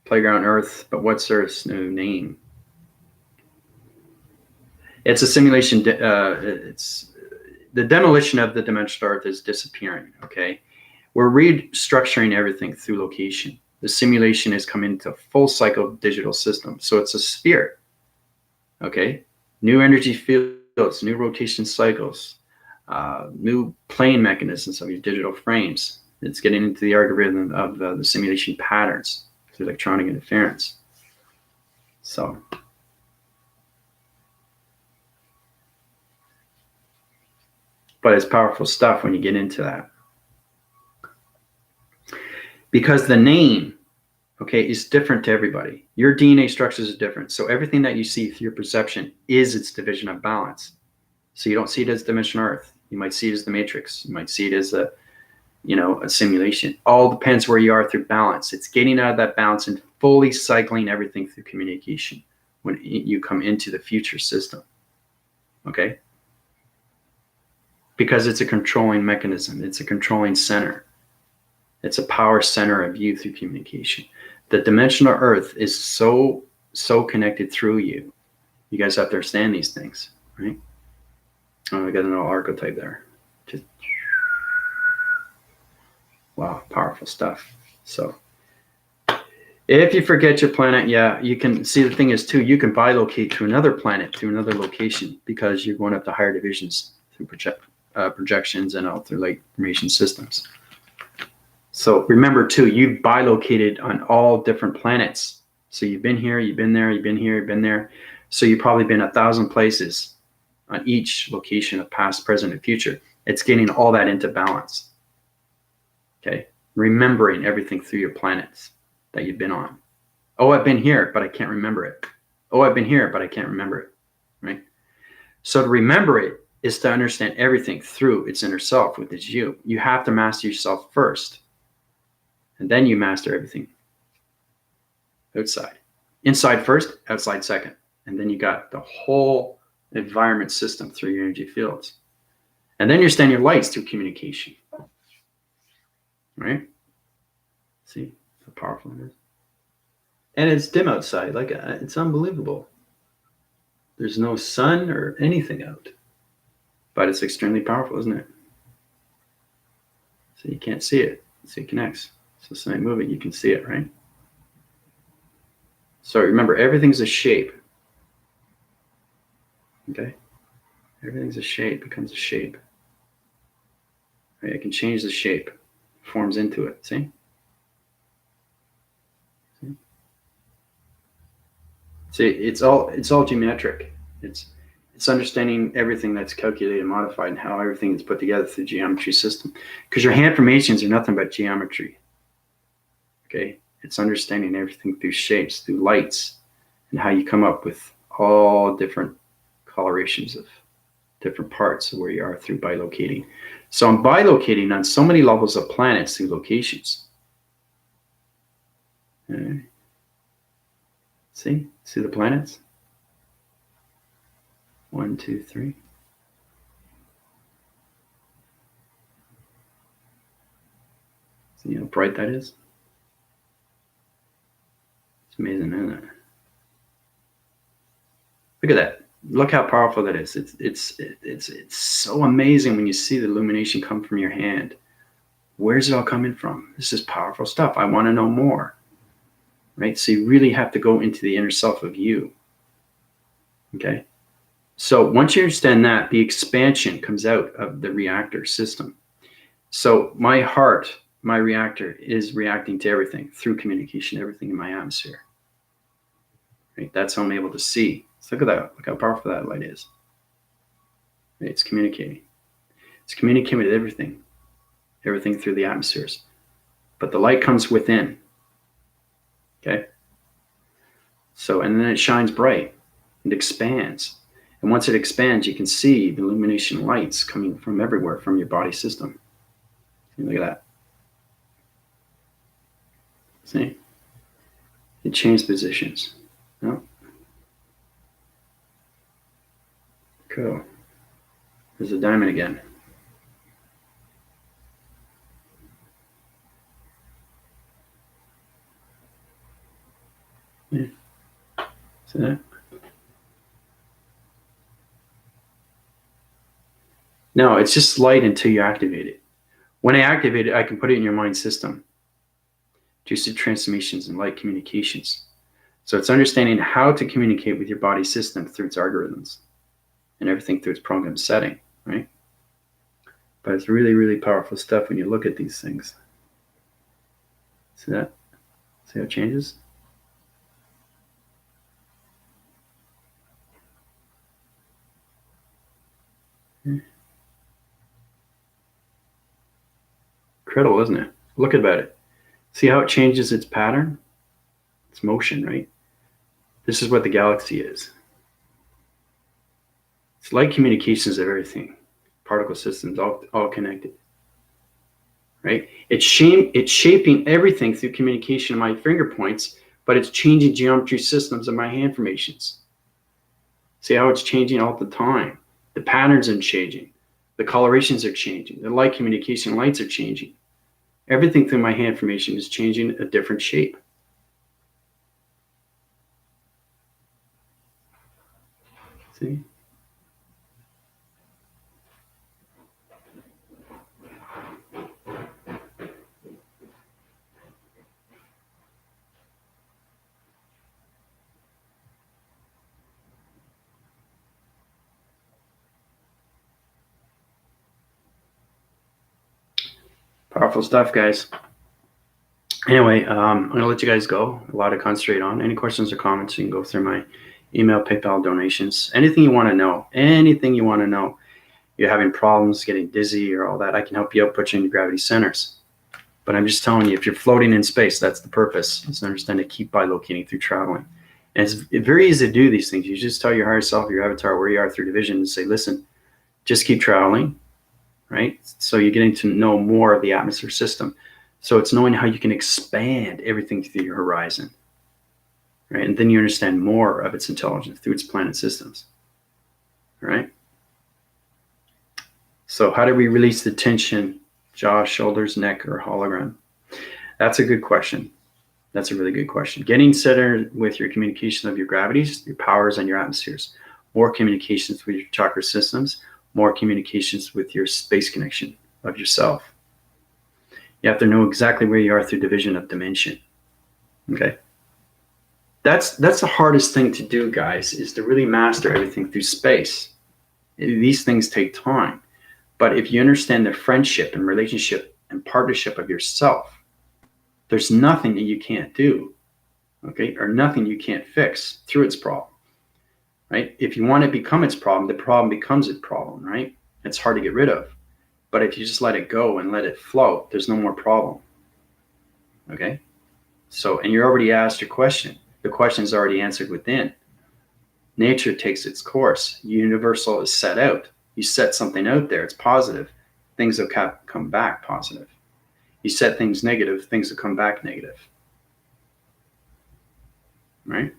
Playground Earth, but what's Earth's new name? It's a simulation. It's the demolition of the dimensional Earth is disappearing. Okay, we're restructuring everything through location. The simulation is coming to full cycle digital system. So it's a sphere. Okay, new energy fields, new rotation cycles, new playing mechanisms of your digital frames. It's getting into the algorithm of the simulation patterns through electronic interference. So. But it's powerful stuff when you get into that. Because the name, okay, is different to everybody. Your DNA structures are different. So everything that you see through your perception is its division of balance. So you don't see it as dimension Earth. You might see it as the matrix. You might see it as a simulation. All depends where you are through balance. It's getting out of that balance and fully cycling everything through communication when you come into the future system. Okay? Because it's a controlling mechanism. It's a controlling center. It's a power center of you through communication. The dimensional Earth is so connected through you. You guys have to understand these things, right? Oh, I got another archetype there. Just, wow, powerful stuff. So if you forget your planet, yeah, you can see the thing is too, you can bilocate to another planet, to another location, because you're going up to higher divisions through projections and all through like information systems. So remember too, you've bilocated on all different planets. So you've been here, you've been there, you've been here, you've been there. So you've probably been 1,000 places on each location of past, present, and future. It's getting all that into balance. Okay, remembering everything through your planets that you've been on. Oh, I've been here, but I can't remember it. Oh, I've been here, but I can't remember it. Right? So to remember it is to understand everything through its inner self, which is you. You have to master yourself first. And then you master everything outside. Inside first, outside second. And then you got the whole environment system through your energy fields. And then you understand your lights through communication. Right? See how powerful it is. And it's dim outside. Like, it's unbelievable. There's no sun or anything out. But it's extremely powerful, isn't it? So you can't see it. So it connects. So something moving, you can see it, right? So remember, everything's a shape. Okay? Everything's a shape, becomes a shape. Right? I can change the shape. Forms into it. See? See, it's all geometric. It's understanding everything that's calculated and modified and how everything is put together through the geometry system. Because your hand formations are nothing but geometry. Okay? It's understanding everything through shapes, through lights, and how you come up with all different colorations of different parts of where you are through bilocating. So I'm bilocating on so many levels of planets through locations. Okay. See the planets? 1, 2, 3. See how bright that is? It's amazing, isn't it? Look at that. Look how powerful that is. It's so amazing when you see the illumination come from your hand. Where's it all coming from? This is powerful stuff. I want to know more. Right? So you really have to go into the inner self of you. Okay? So once you understand that, the expansion comes out of the reactor system. So my heart, my reactor, is reacting to everything through communication, everything in my atmosphere. Right? That's how I'm able to see. So look at that. Look how powerful that light is. Right? It's communicating. It's communicating with everything through the atmospheres. But the light comes within. Okay? So, and then it shines bright. It expands. And once it expands, you can see the illumination lights coming from everywhere from your body system. Look at that. See? It changed positions. No? Cool. There's a diamond again. Yeah. See that? No, it's just light until you activate it. When I activate it, I can put it in your mind system. Lucid transformations and light communications. So it's understanding how to communicate with your body system through its algorithms and everything through its program setting, right? But it's really, really powerful stuff when you look at these things. See that? See how it changes? Incredible, isn't it? Look about it. See how it changes its pattern? It's motion, right? This is what the galaxy is. It's light communications of everything. Particle systems, all connected. Right? It's shaping everything through communication of my finger points, but it's changing geometry systems of my hand formations. See how it's changing all the time. The patterns are changing. The colorations are changing. The light communication lights are changing. Everything through my hand formation is changing a different shape. See? Powerful stuff, guys. Anyway, I'm going to let you guys go. A lot to concentrate on. Any questions or comments, you can go through my email, PayPal donations. Anything you want to know. Anything you want to know. You're having problems getting dizzy or all that, I can help you out, put you into gravity centers. But I'm just telling you, if you're floating in space, that's the purpose. It's to understand to keep bilocating through traveling. And it's very easy to do these things. You just tell your higher self, your avatar, where you are through division and say, listen, just keep traveling, right? So you're getting to know more of the atmosphere system. So it's knowing how you can expand everything through your horizon, right? And then you understand more of its intelligence through its planet systems, right? So how do we release the tension, jaw, shoulders, neck, or hologram? That's a good question. That's a really good question. Getting centered with your communication of your gravities, your powers, and your atmospheres. More communications with your chakra systems. More communications with your space connection of yourself. You have to know exactly where you are through division of dimension. Okay? That's the hardest thing to do, guys, is to really master everything through space. These things take time. But if you understand the friendship and relationship and partnership of yourself, there's nothing that you can't do, okay? Or nothing you can't fix through its problem, right? If you want to become its problem, the problem becomes its problem, right? It's hard to get rid of. But if you just let it go and let it flow, there's no more problem, okay? So, and you already asked your question. The question is already answered within. Nature takes its course. Universal is set out. You set something out there, it's positive. Things will come back positive. You set things negative, things will come back negative. Right?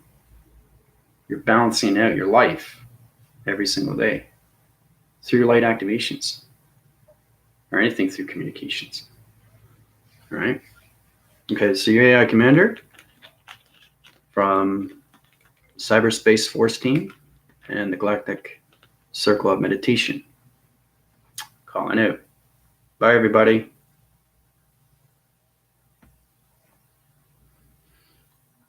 You're balancing out your life every single day through your light activations or anything through communications. All right? Okay, so your AI commander from Cyberspace Force Team and the Galactic Circle of Meditation. Calling out. Bye, everybody.